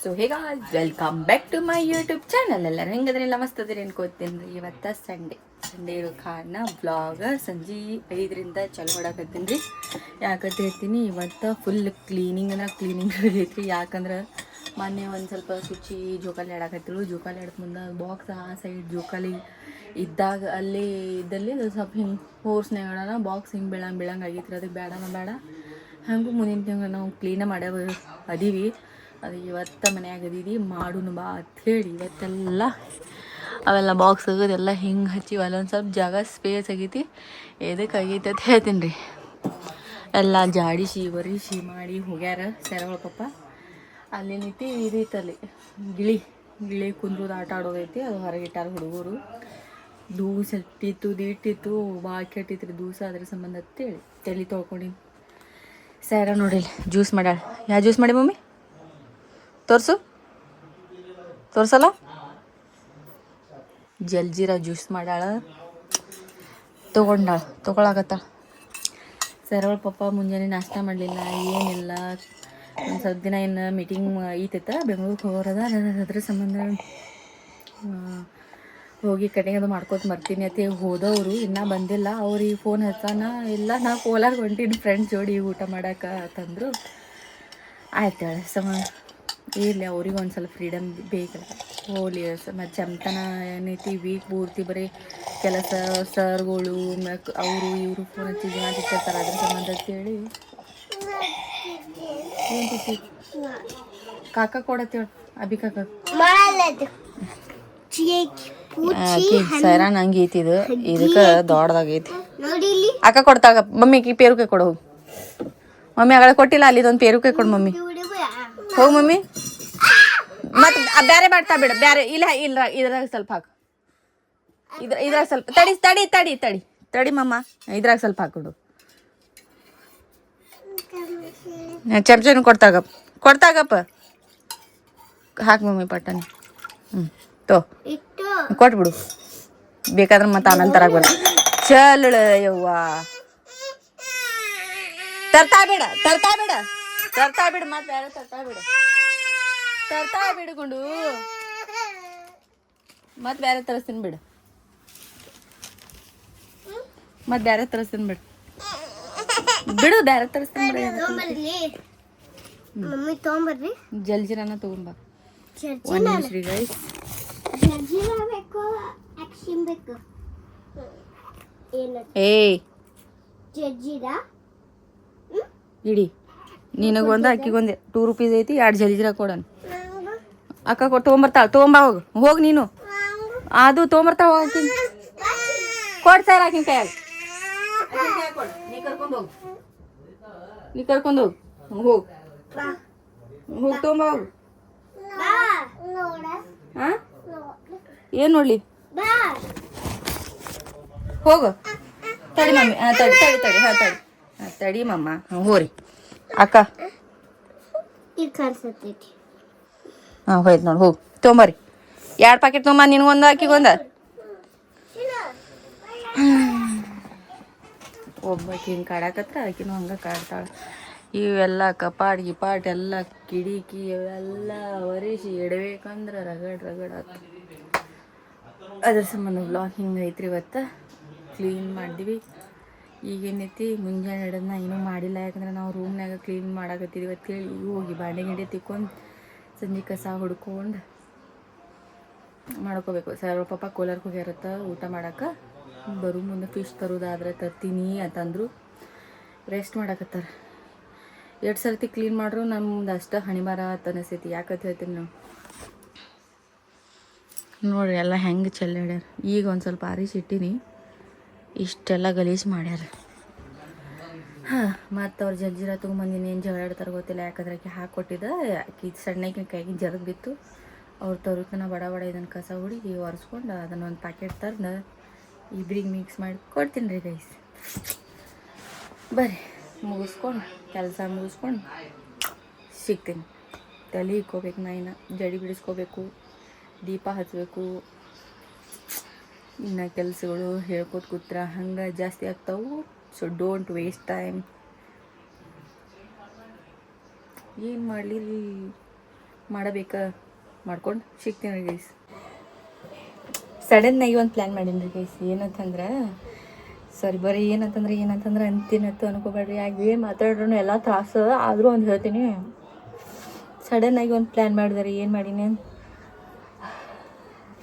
So ಹೇಗ welcome back to my YouTube channel. ಎಲ್ಲರೂ ಹೆಂಗದ್ರೆಲ್ಲ ಮಸ್ತ್ ಅದ್ರಿ ಅನ್ಕೋತೀನಿ ರೀ. ಇವತ್ತು ಸಂಡೇ ಇರೋ ಕಾರಣ ವ್ಲಾಗ ಸಂಜೆ 5ರಿಂದ ಚಾಲು ಮಾಡಾಕತ್ತೀನಿ ರೀ. ಯಾಕಂತ ಹೇಳ್ತೀನಿ, ಇವತ್ತು ಫುಲ್ ಕ್ಲೀನಿಂಗ್ ಆಗೈತ್ರಿ. ಯಾಕಂದ್ರೆ ಮೊನ್ನೆ ಒಂದು ಸ್ವಲ್ಪ ಶುಚಿ ಜೋಕಾಲಿ ಆಡಾಕತ್ತಿಳು. ಜೋಕಾಲಿ ಆಡೋದು ಮುಂದೆ ಬಾಕ್ಸ್ ಆ ಸೈಡ್ ಜೋಕಾಲಿ ಇದ್ದಾಗ ಅಲ್ಲೇ ಇದ್ದಲ್ಲಿ ಅದು ಸ್ವಲ್ಪ ಹಿಂಗೆ ಫೋರ್ಸ್ನಾಗ ಆಡೋಣ ಬಾಕ್ಸ್ ಹಿಂಗೆ ಬೀಳಂಗೆ ಆಗೈತ್ರಿ. ಅದಕ್ಕೆ ಬೇಡ ಹಾಗೂ ಮುಂದಿನ ತಿಂಗಳು ನಾವು ಕ್ಲೀನ ಮಾಡ್ಯಾವ ಅದೀವಿ. ಅದು ಇವತ್ತು ಮನ್ಯಾಗ ಅದೀವಿ ಮಾಡೋಣ ಬಾ ಅಂಥೇಳಿ ಇವತ್ತೆಲ್ಲ ಅವೆಲ್ಲ ಬಾಕ್ಸ್ ಆಗೋದೆಲ್ಲ ಹಿಂಗೆ ಹಚ್ಚಿವಿ. ಅಲ್ಲೊಂದು ಸ್ವಲ್ಪ ಜಾಗ ಸ್ಪೇಸ್ ಆಗೈತಿ. ಎದಕ್ಕೆ ಆಗೈತಿ ಅಂತ ಹೇಳ್ತೀನಿ ರೀ. ಎಲ್ಲ ಜಾಡಿಸಿ ಒರಿಸಿ ಮಾಡಿ ಹೋಗ್ಯಾರ ಸೆರಗಳ ಪಪ್ಪ. ಅಲ್ಲೇನೈತಿ ಇದೈತಲ್ಲಿ ಗಿಳಿ ಕುಂದ್ರದು ಆಟ ಆಡೋದೈತಿ. ಅದು ಹೊರಗಿಟ್ಟಾರ ಹುಡುಗರು. ದೂಸ ಇಟ್ಟಿತ್ತು ಭಾಳ ಕೆಟ್ಟಿತ್ತು ದೂಸ. ಅದ್ರ ಸಂಬಂಧ ಅಂತೇಳಿ ತಲೆ ತೊಳ್ಕೊಂಡು ಸ್ಯಾರ ನೋಡಿಲ್ಲ ಜ್ಯೂಸ್ ಮಾಡ್ಯಾಳ. ಯಾವ ಜ್ಯೂಸ್ ಮಾಡಿ ಮಮ್ಮಿ? ತೋರ್ಸಲ್ಲ. ಜಲ್ಜೀರಾ ಜ್ಯೂಸ್ ಮಾಡ್ಯಾಳ. ತೊಗೊಳಕತ್ತಾಳ. ಸರಳ ಪಪ್ಪ ಮುಂಜಾನೆ ನಾಷ್ಟ ಮಾಡಲಿಲ್ಲ, ಏನಿಲ್ಲ. ಒಂದು ಸ್ವಲ್ಪ ದಿನ ಏನು ಮೀಟಿಂಗ್ ಐತೈತ ಬೆಂಗ್ಳೂರಿಗೆ ಹೋಗೋರದ. ಅದ್ರ ಸಂಬಂಧ ಹೋಗಿ ಕಟಿಂಗ್ ಅದು ಮಾಡ್ಕೊತ ಬರ್ತೀನಿ ಅಂತ ಹೋದವರು ಇನ್ನೂ ಬಂದಿಲ್ಲ. ಅವ್ರಿಗೆ ಫೋನ್ ಹಚ್ಚಾನ ಇಲ್ಲ, ನಾ ಕೋಲಾರ ಹೊಂಟೀನಿ ಫ್ರೆಂಡ್ಸ್ ಜೋಡಿ ಊಟ ಮಾಡಕ್ಕೆ ಅಂತಂದರು. ಆಯ್ತು ಇರಲಿ, ಅವ್ರಿಗೆ ಒಂದು ಸ್ವಲ್ಪ ಫ್ರೀಡಮ್ ಬೇಕಲ್ಲ. ಹೋಗ್ಲಿ ಮತ್ತು ಚಮ್ತನ ಏನೈತಿ ವೀಕ್ ಪೂರ್ತಿ ಬರೀ ಕೆಲಸ ಸರ್ಗಳು ಅವರು ಇವರು ಫೋನ್ ಹಚ್ಚಿ ದಿನ ತಿರ್ತಾರೆ. ಅದ್ರ ಸಂಬಂಧ ಅಂತೇಳಿ ಕಾಕ ಕೊಡತ್ತೇಳು ಅಭಿ ಕಾಕ ಸೈರಾ ನಂಗೆ ಐತಿದು. ಇದಕ್ಕೆ ದೊಡ್ಡದಾಗೈತಿ. ಅಕ್ಕ ಕೊಡ್ತಾಗ ಮಮ್ಮಿಗೆ ಪೇರುಕೆ ಕೊಡು ಹೋಗಿ. ಮಮ್ಮಿ ಆಗಳ ಕೊಟ್ಟಿಲ್ಲ, ಅಲ್ಲಿದೊಂದು ಪೇರುಕೆ ಕೊಡು ಮಮ್ಮಿ. ಹೋಗಿ ಮಮ್ಮಿ. ಮತ್ತೆ ಬೇರೆ ಮಾಡ್ತಾ ಬಿಡ. ಬೇರೆ ಇಲ್ಲ ಇದ್ರಾಗ ಸ್ವಲ್ಪ ಹಾಕು. ಇದ್ರಾಗ ಸ್ವಲ್ಪ ತಡಿ ಮಮ್ಮ. ಇದ್ರಾಗ ಸ್ವಲ್ಪ ಹಾಕೊಡು. ಚಮಚನು ಕೊಡ್ತಾಗಪ್ಪ ಹಾಕು ಮಮ್ಮಿ ಪಟ್ಟನೆ. ಕೊಟ್ಬಿಡು. ಬೇಕಾದ್ರೆ ಮತ್ತೆ ಆಮೇಲೆ ತರಕ್ ಬರ ಚಲ ಯವ್ವ. ತರ್ತಾ ಬಿಡ ಮತ್ತೆ ಬೇರೆ ತರ್ತಾ ಬಿಡ್ಕೊಂಡು ಮತ್ತೆ ಬೇರೆ ತರಿಸ್ತೀನಿ ಬಿಡು. ಮತ್ತೆ ಬೇರೆ ತರಿಸ್ತೀನಿ ಬಿಡು. ಬೇರೆ ತರಿಸ್ತೀನಿ ಬಿಡು. ಜಲ್ಜಿರಾನ ತಗೊಂಬ. ಒಂದು ನಿಮಿಷ ರೀ ಗೈಸ್. ಏಯ್ ಇಡಿ ನಿನಗೊಂದು ಅಕ್ಕಿಗೊಂದೆ 2 ರೂಪೀಸ್ ಐತಿ. 2 ಜಲ್ಜಿರಾ ಕೊಡೋಣ. ಅಕ್ಕ ತೊಗೊಂಬರ್ತಾಳ ಹೋಗಿ ನೀನು. ಅದು ತೊಗೊಂಬರ್ತಾಳ ಹೋಗಿ ಕೊಡ್ತಾರ ಆಕಿನ ಕೈಯಾಗ. ನೀ ಕರ್ಕೊಂಡು ಹೋಗು ತೊಗೊಂಬ ಹೋಗು. ಹಾಂ ಏನು ನೋಡ್ಲಿ ಹೋಗು. ತಡಿ ಮಮ್ಮಿ. ತಡಿ ಮಮ್ಮ. ಹೋರಿ ಅಕ್ಕ ಹೋಯ್ತು ನೋಡಿ. ಹೋಗಿ ತೊಗೊಂಬರಿ. 2 ಪ್ಯಾಕೆಟ್ ತೊಗೊಂಬ. ನಿನಗೊಂದು ಅಕ್ಕಿಗೊಂದ. ಒಬ್ಬಾಕಿ ಹಿಂಗೆ ಕಾಡಾಕತ್ರ ಆಕಿನೂ ಹಂಗೆ ಕಾಡ್ತಾಳೆ. ಇವೆಲ್ಲ ಕಪಾಟ್ ಗಿಪಾಟ್ ಎಲ್ಲ ಕಿಡಿಕಿ ಇವೆಲ್ಲ ಒರೆಸಿ ಇಡಬೇಕಂದ್ರೆ ರಗಡ್ ಆತು. ಅದ್ರ ಸಂಬಂಧ ವ್ಲಾಗ್ ಹಿಂಗೆ ಐತ್ರಿ. ಇವತ್ತು ಕ್ಲೀನ್ ಮಾಡಿದ್ವಿ. ಈಗೇನೈತಿ ಮುಂಜಾನೆ ಹಿಡಿದ್ನ ಏನೂ ಮಾಡಿಲ್ಲ. ಯಾಕಂದ್ರೆ ನಾವು ರೂಮ್ನಾಗ ಕ್ಲೀನ್ ಮಾಡಾಕತ್ತಿದ್ವಿ ಅಂತೇಳಿ ಈಗ ಹೋಗಿ ಬಾಂಡೆ ಗಿಂಡೆ ತಿಕ್ಕೊಂಡು ಸಂಜೆ ಕಸ ಹುಡ್ಕೊಂಡು ಮಾಡ್ಕೋಬೇಕು. ಸರ್ ಪಾಪ ಕೋಲಾರಕ್ಕೆ ಹೋಗ್ಯಾರತ್ತ ಊಟ ಮಾಡಕ್ಕೆ. ಬರೋ ಮುಂದೆ ಫಿಶ್ ತರೋದಾದ್ರೆ ತರ್ತೀನಿ ಅಂತಂದರು. ರೆಸ್ಟ್ ಮಾಡಾಕತ್ತಾರ. 2 ಸರ್ತಿ ಕ್ಲೀನ್ ಮಾಡ್ರು ನಮ್ದು ಅಷ್ಟು ಹಣಿಬಾರ ಅಂತ ಅನಿಸ್ತೈತಿ. ಯಾಕಂತ ಹೇಳ್ತೀನಿ ನಾವು ನೋಡ್ರಿ ಎಲ್ಲ ಹೆಂಗೆ ಚೆಲ್ಲಾಡ್ಯಾರ. ಈಗ ಒಂದು ಸ್ವಲ್ಪ ಆರಿಸಿಟ್ಟಿನಿ. ಇಷ್ಟೆಲ್ಲ ಗಲೀಜು ಮಾಡ್ಯಾರ. ಮತ್ತು ಅವ್ರು ಜಲ್ಜಿರಾ ತೊಗೊಂಬಂದಿನಿ. ಏನು ಜಗಳಾಡ್ತಾರೆ ಗೊತ್ತಿಲ್ಲ. ಯಾಕಂದ್ರೆ ಆಕೆ ಹಾಕ್ಕೊಟ್ಟಿದ್ದ ಆಕೆ ಸಣ್ಣಕಿನ ಕೈಗೆ ಜರದ್ ಬಿತ್ತು. ಅವ್ರು ತರುತ್ತನ ಬಡ ಇದನ್ನು ಕಸ ಹುಡುಗಿ ಒರೆಸ್ಕೊಂಡು ಅದನ್ನೊಂದು ಪ್ಯಾಕೆಟ್ ತಂದು ಇಬ್ರಿಗೆ ಮಿಕ್ಸ್ ಮಾಡಿ ಕೊಡ್ತೀನಿ ರೀ ಗೈಸ್. ಬರ್ರಿ ಕೆಲಸ ಮುಗಿಸ್ಕೊಂಡು ಸಿಗ್ತೀನಿ. ತಲೆ ಇಕ್ಕೋಬೇಕು. ನಾ ಇನ್ನು ಜಡಿ ಬಿಡಿಸ್ಕೋಬೇಕು, ದೀಪ ಹಚ್ಚಬೇಕು. ಇನ್ನು ಕೆಲಸಗಳು ಹೇಳ್ಕೊತ ಕೂತ್ರೆ ಹಂಗೆ ಜಾಸ್ತಿ ಆಗ್ತಾವೆ. So don't waste time. ಏನು ಮಾಡಲಿ ಮಾಡಬೇಕಾ ಮಾಡ್ಕೊಂಡು ಸಿಗ್ತೀನಿ ಗೈಸ್. ಸಡನ್ನಾಗಿ ಒಂದು ಪ್ಲ್ಯಾನ್ ಮಾಡೀನಿ ರೀ ಗೈಸ್. ಏನಂತಂದ್ರೆ ಏನಂತಂದ್ರೆ ಅಂತೀನತ್ತು ಅನ್ಕೋಬೇಡ್ರಿ. ಯಾಕೆ ಮಾತಾಡ್ರೂ ಎಲ್ಲ ತ್ರಾಸು ಆದರೂ ಒಂದು ಹೇಳ್ತೀನಿ. ಸಡನ್ನಾಗಿ ಒಂದು ಪ್ಲ್ಯಾನ್ ಮಾಡಿದಾರೆ. ಏನು ಮಾಡೀನಿ,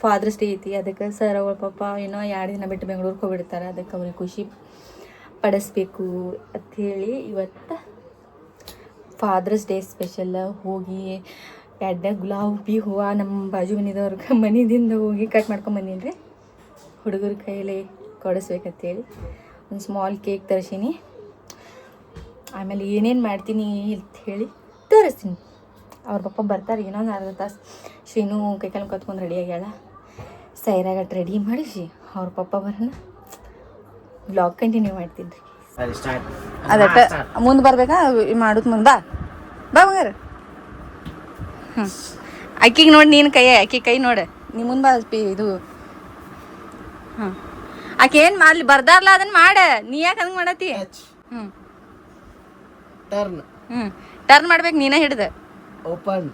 ಫಾದರ್ಸ್ ಡೇ ಐತಿ. ಅದಕ್ಕೆ ಸರ್ ಅವಳ ಪಾಪ ಏನೋ 2 ದಿನ ಬಿಟ್ಟು ಬೆಂಗ್ಳೂರಿಗೆ ಹೋಗ್ಬಿಡ್ತಾರೆ. ಅದಕ್ಕೆ ಅವ್ರಿಗೆ ಖುಷಿ ಪಡಿಸ್ಬೇಕು ಅಂಥೇಳಿ ಇವತ್ತು ಫಾದರ್ಸ್ ಡೇ ಸ್ಪೆಷಲ್. ಹೋಗಿ 2 ಗುಲಾಬಿ ಹೂವು ನಮ್ಮ ಬಾಜು ಮನೆಯಿಂದ ಹೋಗಿ ಕಟ್ ಮಾಡ್ಕೊಂಬಂದೀನಿ ರೀ. ಹುಡುಗರ ಕೈಯಲ್ಲಿ ಕೊಡಿಸ್ಬೇಕಂತೇಳಿ ಒಂದು ಸ್ಮಾಲ್ ಕೇಕ್ ತರಿಸೀನಿ. ಆಮೇಲೆ ಏನೇನು ಮಾಡ್ತೀನಿ ಅಂತ ಹೇಳಿ ತೋರಿಸ್ತೀನಿ. ಅವ್ರ ಪಪ್ಪ ಬರ್ತಾರೆ ಇನ್ನೊಂದು ಅರ್ಧ ತಾಸು. ಶ್ರೀನು ಕೈಕಾಲು ಕತ್ಕೊಂಡು ರೆಡಿ ಆಗ್ಯಾಳ. ಸೈರಾಗಟ್ಟು ರೆಡಿ ಮಾಡಿಸಿ ಅವ್ರ ಪಪ್ಪ ಬರೋಣ ಬ್ಲಾಗ್ ಕಂಟಿನ್ಯೂ ಮಾಡ್ತೀನಿ ರೀ. ಅದಟ್ಟ ಮುಂದೆ ಬರ್ಬೇಕಾ ಮಾಡೋದು ಮುಂದೆ ಬಾ ಬಂಗಾರ. ಅಕ್ಕಿಗೆ ನೋಡಿ ನೀನು ಅಕ್ಕಿ ಕೈ ನೋಡು. ನೀ ಮುಂದೆ ಬಾ ಇದು. ಹಾಂ ಆಕೆ ಏನು ಮಾಡ್ಲಿ ಬರ್ದಾರಲ್ಲ ಅದನ್ನ ಮಾಡ. ನೀ ಯಾಕೆ ಹಂಗೆ ಮಾಡತ್ತಿ? ಟರ್ನ್ ಮಾಡ್ಬೇಕು ನೀನೇ ಹಿಡ್ದು. Open.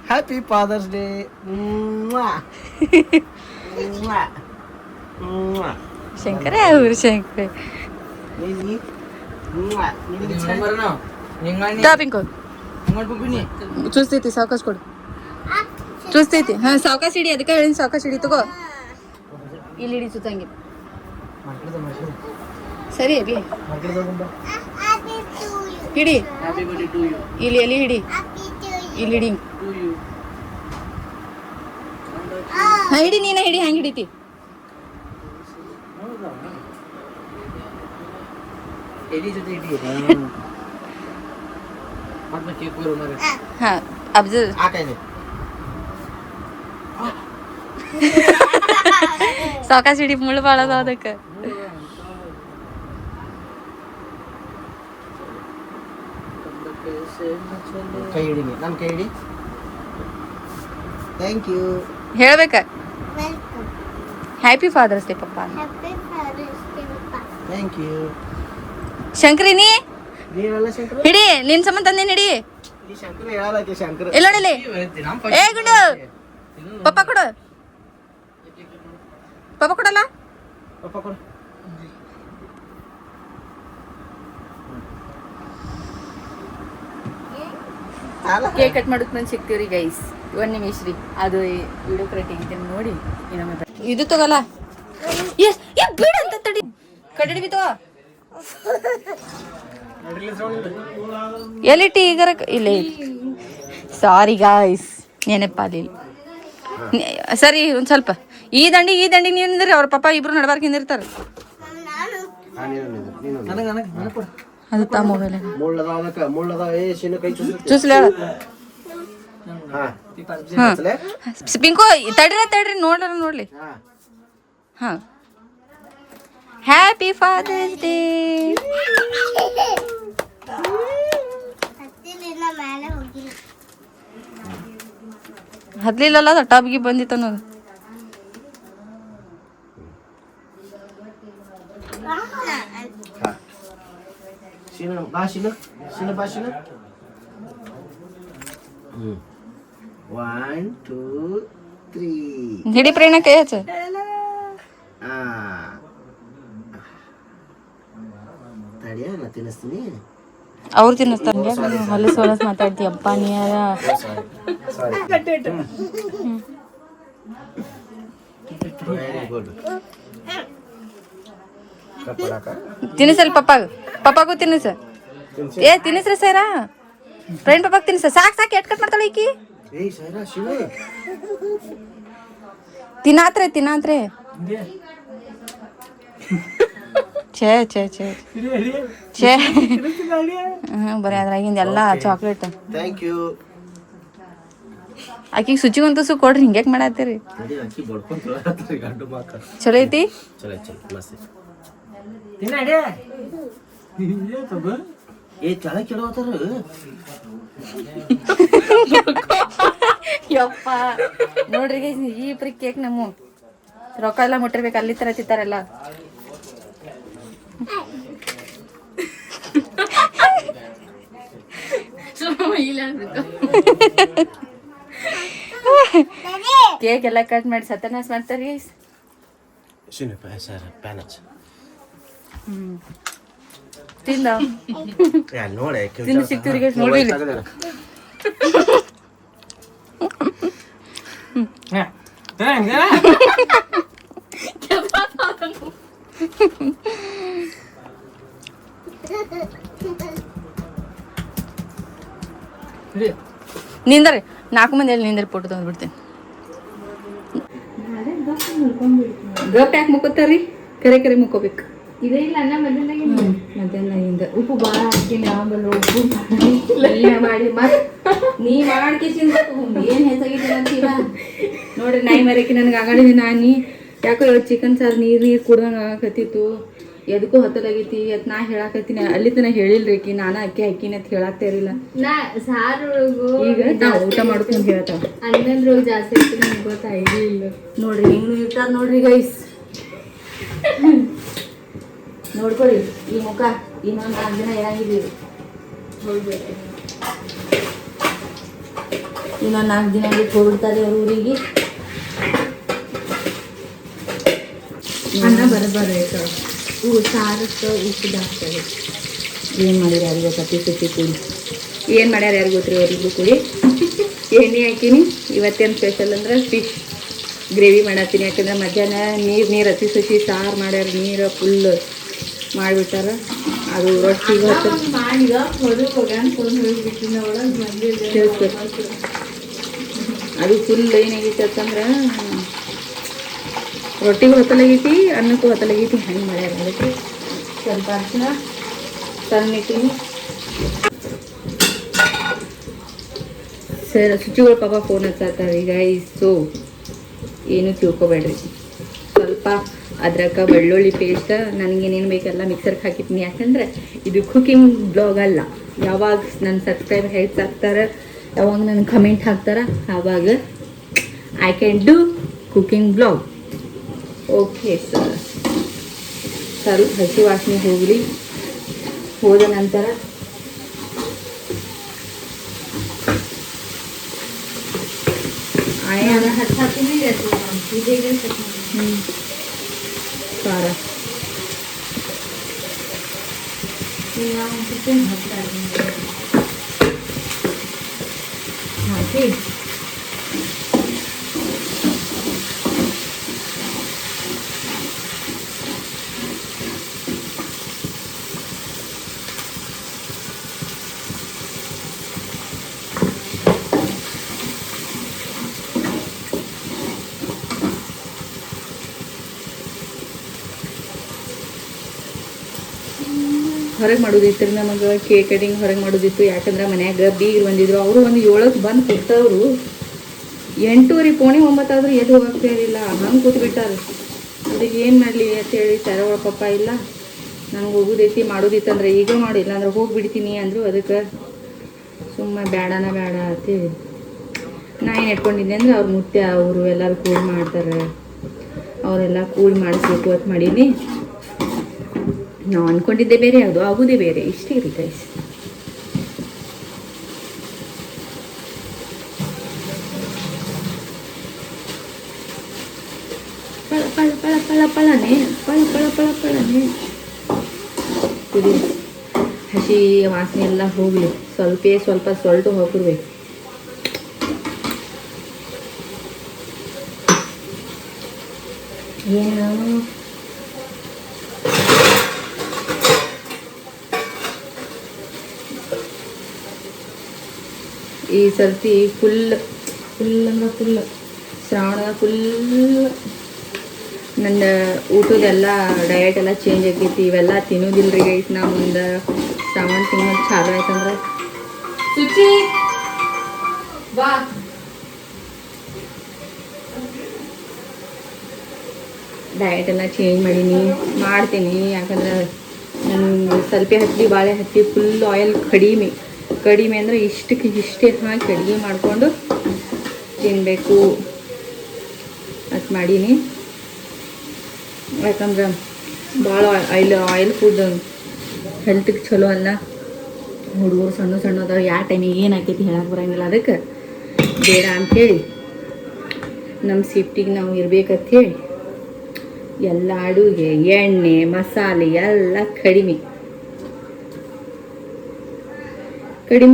Happy father's day. Shankar ಅವ್ರು ಶಂಕರ ಟಾಪಿಂಗ್ ಚೂಸ್ತೈತಿ ಸಾವಕಾಶ ಕೊಡು. ಚೂಸ್ತೈತಿ. ಹಾಂ ಸಾವಕಾಶ ಹಿಡಿ. ಅದಕ್ಕೆ ಹೇಳಿ ಸಾವಕಾಶ ಹಿಡಿ. ತಗೋ ಇಲ್ಲಿ ಹಿಡಿ ಸುತ್ತಂಗಿ. ಸರಿ ಅಭಿ ಹಿಡಿ. ಇಲ್ಲಿ ಎಲ್ಲಿ ಹಿಡಿ. ಇಲ್ಲಿ ಹಿಡಿ. ಹಾಂ ಹಿಡಿ. ನೀನ ಹಿಡಿ. ಹೆಂಗೆ ಹಿಡಿತಿ? ಹಾಂ ಅಬ್ಸರ್ವ್. ಸಾವಕಾಶ ಹಿಡಿ. ಮುಳ್ಳು ಭಾಳ ಅದಾವ ಅದಕ್ಕೆ. ಕೈ ಹಿಡಿ. ನನ್ನ ಕೈ ಹಿಡಿ. ಥ್ಯಾಂಕ್ ಯು ಹೇಳ್ಬೇಕ. ಹ್ಯಾಪಿ ಫಾದರ್ಸ್ ಡೇ ಪಪ್ಪ. Thank you. ಶಂಕರಿನಿ ನೀನಲ್ಲ ಶಂಕರ. ಹಿಡಿ. ನಿನ್ ಸಂಬಂಧ ತಂದೇನು ಹಿಡಿ. ಈ ಶಂಕರ ಹೇಳಕ್ಕೆ ಶಂಕರ. ಇಲ್ಲ ನೋಡಿಲಿ. ಏ ಗುಂಡು ಪಪ್ಪ ಕೊಡು. ಪಪ್ಪ ಕೊಡಲ್ಲ. ಪಪ್ಪ ಕೊಡು. ಕೇಕ್ ಕಟ್ ಮಾಡೋಕೆ ನಾನು ಸಿಗ್ತೀವಿ ರೀ ಗೈಸ್. 1 ನಿಮಿಷ ರೀ. ಅದು ವಿಡಿಯೋ ಕರೆಕ್ಟ್ ನೋಡಿ ಇನ್ನೊಮ್ಮೆ ಇದು ತಗೋಲ್ಲ. ಎಸ್ ಬಿಡ ಅಂತ ತಡಿ. ಕಡ್ಡಿ ಬಿತ್ತೋ ಎಲ್ಲಿಟ್ಟಿ ಈಗರ ಇಲ್ಲ. ಸಾರಿ ಗಾಯ್ಸ್ ನೆನಪಾಲಿಲ್ಲ. ಸರಿ ಒಂದು ಸ್ವಲ್ಪ ಈ ದಂಡಿ ನೀನಿಂದ್ರಿ. ಅವ್ರ ಪಪ್ಪ ಇಬ್ರು ನಡ್ಬಾರ್ಕ ಹಿಂದಿರ್ತಾರೆ. ಅದು ತಾ ಮೊಬೈಲ್ ಚೂಸ್ಲ. ಪಿಂಕು ತಡ್ರಿ ನೋಡ್ಲಿ. ಹಾಂ ಹ್ಯಾಪಿ ಫಾದರ್ಸ್ ಡೇ. ಹದ್ಲಿಲ್ಲಲ್ಲ ಅದು ಟಬ್ಗೆ ಬಂದಿತ್ತು ಅನ್ನೋದು. One, two, three. ಹಿಡಿ ಪ್ರೇರಣ ಕೈ ಹಚ್ಚ. ತಡಿಯ ನಾ ತಿನ್ನಿಸ್ತೀನಿ. ಅವ್ರು ತಿನ್ನಿಸ್ತಾರೆ. ಹೊಲಸು ಮಾತಾಡ್ತೀಯಪ್ಪ ನೀ. ತಿನ್ನಿಸಲ್ ಪಪ್ಪಾಗೂ ತಿನ್ನಿಸ. ಏ ತಿನ್ನಿಸ್ರಿ ಸೈರಾ. ಫ್ರೆಂಡ್ ಪಪ್ಪಾಗ ತಿನ್ನಿಸ. ಸಾಕು ಎಟ್ ಕಟ್ ಮಾಡ್ತಾಳೆ ಈಕಿ. ತಿನ್ನಾತ್ರೆ ಛೇ ಬರೀ ಅದ್ರಾಗಿಂದ ಎಲ್ಲ ಚಾಕ್ಲೇಟ್. ಆಕಿಗೆ ಸುಚಿಗಂತೂ ಕೊಡ್ರಿ. ಹಿಂಗ್ಯಾಕೆ ಮಾಡತ್ತೀರಿ? ಚಲೋ ಐತಿ. ಯಪ್ಪ ನೋಡ್ರಿ ಈ ಪ್ರಿ ಕೇಕ್ ನಮ್ಮ ರೊಕ್ಕ ಎಲ್ಲ ಮುಟ್ಟಿರ್ಬೇಕು. ಅಲ್ಲಿ ತರ ತಿಂತಾರಲ್ಲ. ಕೇಕ್ ಎಲ್ಲ ಕಟ್ ಮಾಡಿ ಸತನಾಸ್ ಮಾಡ್ತಾರೆ ಗೈಸ್. ತಿಂದ ನೋಡಿ ತಿಂದು ಸಿಕ್ತಿವ್ರಿ ಗೈಸ್. ನೋಡ್ರಿ ಇಲ್ಲಿ. ನಿಂದರಿ 4 ಮಂದಿ ನಿಂದರಿ ಫೋಟೋ ತಗೊಂಡ್ಬಿಡ್ತೇನೆ. ಗಪ್ ಯಾಕೆ ಮುಕ್ಕೋತಾರ್ರಿ? ಕರೆ ಮುಕ್ಕೋಬೇಕು. ಇದೇ ಇಲ್ಲ ಅನ್ನ ಮಧ್ಯಾಹ್ನದಿಂದ ಉಪ್ಪು ಭಾಳ ಹಾಕ್ತೀನಿ. ಆಮೇಲೆ ಉಪ್ಪು ಮಾಡಿ ನೀ ಮಾಡ್ಕೇಸಿಂದ ಏನು ಹೆಚ್ಚಾಗಿತ್ತು ಅಂತೀರ ನೋಡ್ರಿ. ನಾಯಿ ಮರಕ್ಕೆ ನನಗೆ ಆಗಾಡಿದೆ. ನಾನು ಯಾಕೋ ಇವತ್ತು ಚಿಕನ್ ಸಾರು ನೀರು ಕುಡ್ದಂಗೆ ಆಗಕತ್ತಿತ್ತು. ಎದಕ್ಕೂ ಹತ್ತಲಾಗೈತಿ ಅಂತ ನಾ ಹೇಳಾಕತ್ತೀನಿ. ಅಲ್ಲಿ ತನಕ ಹೇಳಿಲ್ರಿ ಕಿ ನಾನು ಅಕ್ಕಿ ಹಾಕಿನಿ ಅಂತ ಹೇಳಾಕ್ತಾ ಇರಲಿಲ್ಲ. ಈಗ ನಾ ಊಟ ಮಾಡ್ಕೊಂಡು ಹೇಳ್ತಾವ ಅನ್ನದ್ರೊಳಗೆ ಜಾಸ್ತಿ ಐತಿ ನನಗೆ ಗೊತ್ತಾಗಿಲ್ಲ. ನೋಡ್ರಿ ಹಿಂಗೂ ಇರ್ತಾರ ನೋಡ್ರಿ ಗೈಸ್. ನೋಡ್ಕೊರಿ ಈ ಮುಖ ಇನ್ನೊಂದು 4 ದಿನ ಇರಂಗಿದ್ದೀವಿ. ಹೋಗ್ಬೇಕು ಇನ್ನೊಂದು 4 ದಿನ ಹೋಗ್ಬಿಡ್ತಾರೆ ಅವ್ರ ಊರಿಗೆ. ಅನ್ನ ಬರಬಾರ್ದು ಸಾರಕ್ಕೆ ಉಪ್ಪು ಜಾಸ್ತಿ ಆಗೈತೆ. ಏನು ಮಾಡ್ಯಾರ ಯಾರು ಗೊತ್ತಿ ಸುತ್ತಿ ಕೂಡಿ ಏನು ಮಾಡ್ಯಾರ ಯಾರು ಗೊತ್ತ್ರಿ ಅವ್ರಿಗೂ ಕೂಡಿ. ಎಣ್ಣೆ ಹಾಕೀನಿ. ಇವತ್ತೇನು ಸ್ಪೆಷಲ್ ಅಂದ್ರೆ ಫಿಶ್ ಗ್ರೇವಿ ಮಾಡತ್ತೀನಿ. ಯಾಕಂದ್ರೆ ಮಧ್ಯಾಹ್ನ ನೀರು ಹಸಿ ಸುಸಿ ಸಾರು ಮಾಡ್ಯಾರ. ನೀರು ಫುಲ್ ಮಾಡಿಬಿಟ್ಟಾರ. ಅದು ರೊಟ್ಟಿಗೆ ಅದು ಫುಲ್ ಏನಾಗೈತಿ ಅಂತಂದ್ರೆ ರೊಟ್ಟಿಗೂ ಹೊತ್ತಲಾಗೈತಿ, ಅನ್ನಕ್ಕೂ ಹೊತ್ತಲಾಗೈತಿ. ಹಂಗೆ ಮಾಡ್ಯಾರ. ಅದಕ್ಕೆ ಸ್ವಲ್ಪ ಅರ್ಶಿನ ಸಣ್ಣಿಟ್ಟಿನಿ. ಸರ್ ಶುಚಿಗಳು ಪಾಪ ಫೋನ್ ಹಚ್ಚಾತಾರೆ ಈಗ. ಸೊ ಏನು ತಿಳ್ಕೊಬೇಡ್ರಿ. ಸ್ವಲ್ಪ ಅದ್ರಕ್ಕೆ ಬೆಳ್ಳುಳ್ಳಿ ಪೇಸ್ಟ್ ನನಗೇನೇನು ಬೇಕೆಲ್ಲ ಮಿಕ್ಸರ್ಗೆ ಹಾಕಿದ್ದೀನಿ. ಯಾಕಂದ್ರೆ ಇದು ಕುಕಿಂಗ್ ಬ್ಲಾಗ್ ಅಲ್ಲ. ಯಾವಾಗ ನನ್ನ ಸಬ್ಸ್ಕ್ರೈಬರ್ ಹೆಚ್ಚಾಗ್ತಾರೆ, ಯಾವಾಗ ನನಗೆ ಕಮೆಂಟ್ ಹಾಕ್ತಾರೆ, ಆವಾಗ I can do cooking blog. Okay sir. ಸ್ವಲ್ಪ ಹಸಿ ವಾಸನೆ ಹೋಗಲಿ. ಹೋದ ನಂತರ ಖಾರ ಹಾಕಿ ಹೊರಗೆ ಮಾಡೋದಿತ್ತು ರೀ. ನಮಗೆ ಕೇಕ್ ಕಟಿಂಗ್ ಹೊರಗೆ ಮಾಡೋದಿತ್ತು. ಯಾಕಂದ್ರೆ ಮನ್ಯಾಗ ಬೀಗರು ಬಂದಿದ್ರು. ಅವರು ಒಂದು 7ಕ್ಕೆ ಬಂದು ಕೂತವ್ರು. 8:30 ಪೌಣೆ 9 ಆದರೂ ಎದ್ದು ಹೋಗ್ತಾ ಇರಲಿಲ್ಲ. ಹಂಗೆ ಕೂತ್ಬಿಟ್ಟಾರೆ. ಅದಕ್ಕೆ ಏನು ಮಾಡಲಿ ಅಂತೇಳಿ ಸರವಳ ಪಪ್ಪ ಇಲ್ಲ ನನಗೆ ಹೋಗೋದೈತಿ ಮಾಡೋದಿತ್ತಂದ್ರೆ ಈಗ ಮಾಡಿಲ್ಲ ಅಂದ್ರೆ ಹೋಗಿಬಿಡ್ತೀನಿ ಅಂದರು. ಅದಕ್ಕೆ ಸುಮ್ಮನೆ ಬೇಡನ ಬೇಡ ಅಂತೇಳಿ ನಾ ಏನು ಇಟ್ಕೊಂಡಿದ್ದೆ ಅಂದರೆ ಅವ್ರ ಮುತ್ತೆ ಅವರು ಎಲ್ಲರೂ ಕೂಡಿ ಮಾಡ್ತಾರೆ. ಅವರೆಲ್ಲ ಕೂಡಿ ಮಾಡಿಸ್ಬೇಕು ಅಂತ ಮಾಡೀನಿ. ನಾವು ಅಂದ್ಕೊಂಡಿದ್ದೆ ಬೇರೆ, ಅದು ಆಗೋದೇ ಬೇರೆ. ಇಷ್ಟೇ ರೀ ಗೈಸ್. ಪಳ ಪಳ ಪಳ ಪಳ ಪಳನೆ ಪಳ ಪಳ ಪಳ ಪಳನೆ ಕುದಿ. ಹಸಿ ವಾಸನೆ ಎಲ್ಲ ಹೋಗಲಿ. ಸ್ವಲ್ಪ ಸೊಲ್ಟು ಹಾಕಿರ್ಬೇಕು. ಏನು ಈ ಸರ್ತಿ ಫುಲ್ ಅಂದ್ರೆ ಫುಲ್ ಶ್ರಾವಣದಾಗ ಫುಲ್ ನನ್ನ ಊಟದೆಲ್ಲ ಡಯಟ್ ಎಲ್ಲ ಚೇಂಜ್ ಆಗೈತಿ. ಇವೆಲ್ಲ ತಿನ್ನೋದಿಲ್ಲ ರೀ ಗೈಸ್. ನಾ ಮುಂದೆ ಶ್ರಾವಣ ತಿಂಗಳು ಚಾಲು ಆಯ್ತಂದ್ರೆ ಸುಚಿ ಬಾ ಡಯಟ್ ಎಲ್ಲ ಚೇಂಜ್ ಮಾಡ್ತೀನಿ. ಯಾಕಂದ್ರೆ ನಾನು ಸ್ವಲ್ಪ ಹತ್ತಿ ಬಾಳೆ ಹತ್ತಿ ಫುಲ್ ಆಯಿಲ್ ಕಡಿಮೆ ಅಂದರೆ ಇಷ್ಟೇ ಹಾಕಿ ಅಡುಗೆ ಮಾಡಿಕೊಂಡು ತಿನ್ನಬೇಕು ಅಂತ ಮಾಡೀನಿ. ಯಾಕಂದ್ರೆ ಭಾಳ ಆಯಿಲ್ ಫುಡ್ ಹೆಲ್ತಿಗೆ ಚಲೋ ಅಲ್ಲ. ಹುಡುಗರು ಸಣ್ಣ ಸಣ್ಣದವ್ರು ಯಾವ ಟೈಮಿಗೆ ಏನು ಆಕೈತಿ ಹೇಳಕ್ಕೆ ಬರೋಂಗಿಲ್ಲ, ಅದಕ್ಕೆ ಬೇಡ ಅಂಥೇಳಿ ನಮ್ಮ ಸೇಫ್ಟಿಗೆ ನಾವು ಇರ್ಬೇಕಂಥೇಳಿ ಎಲ್ಲ ಅಡುಗೆ ಎಣ್ಣೆ ಮಸಾಲೆ ಎಲ್ಲ ಕಡಿಮೆ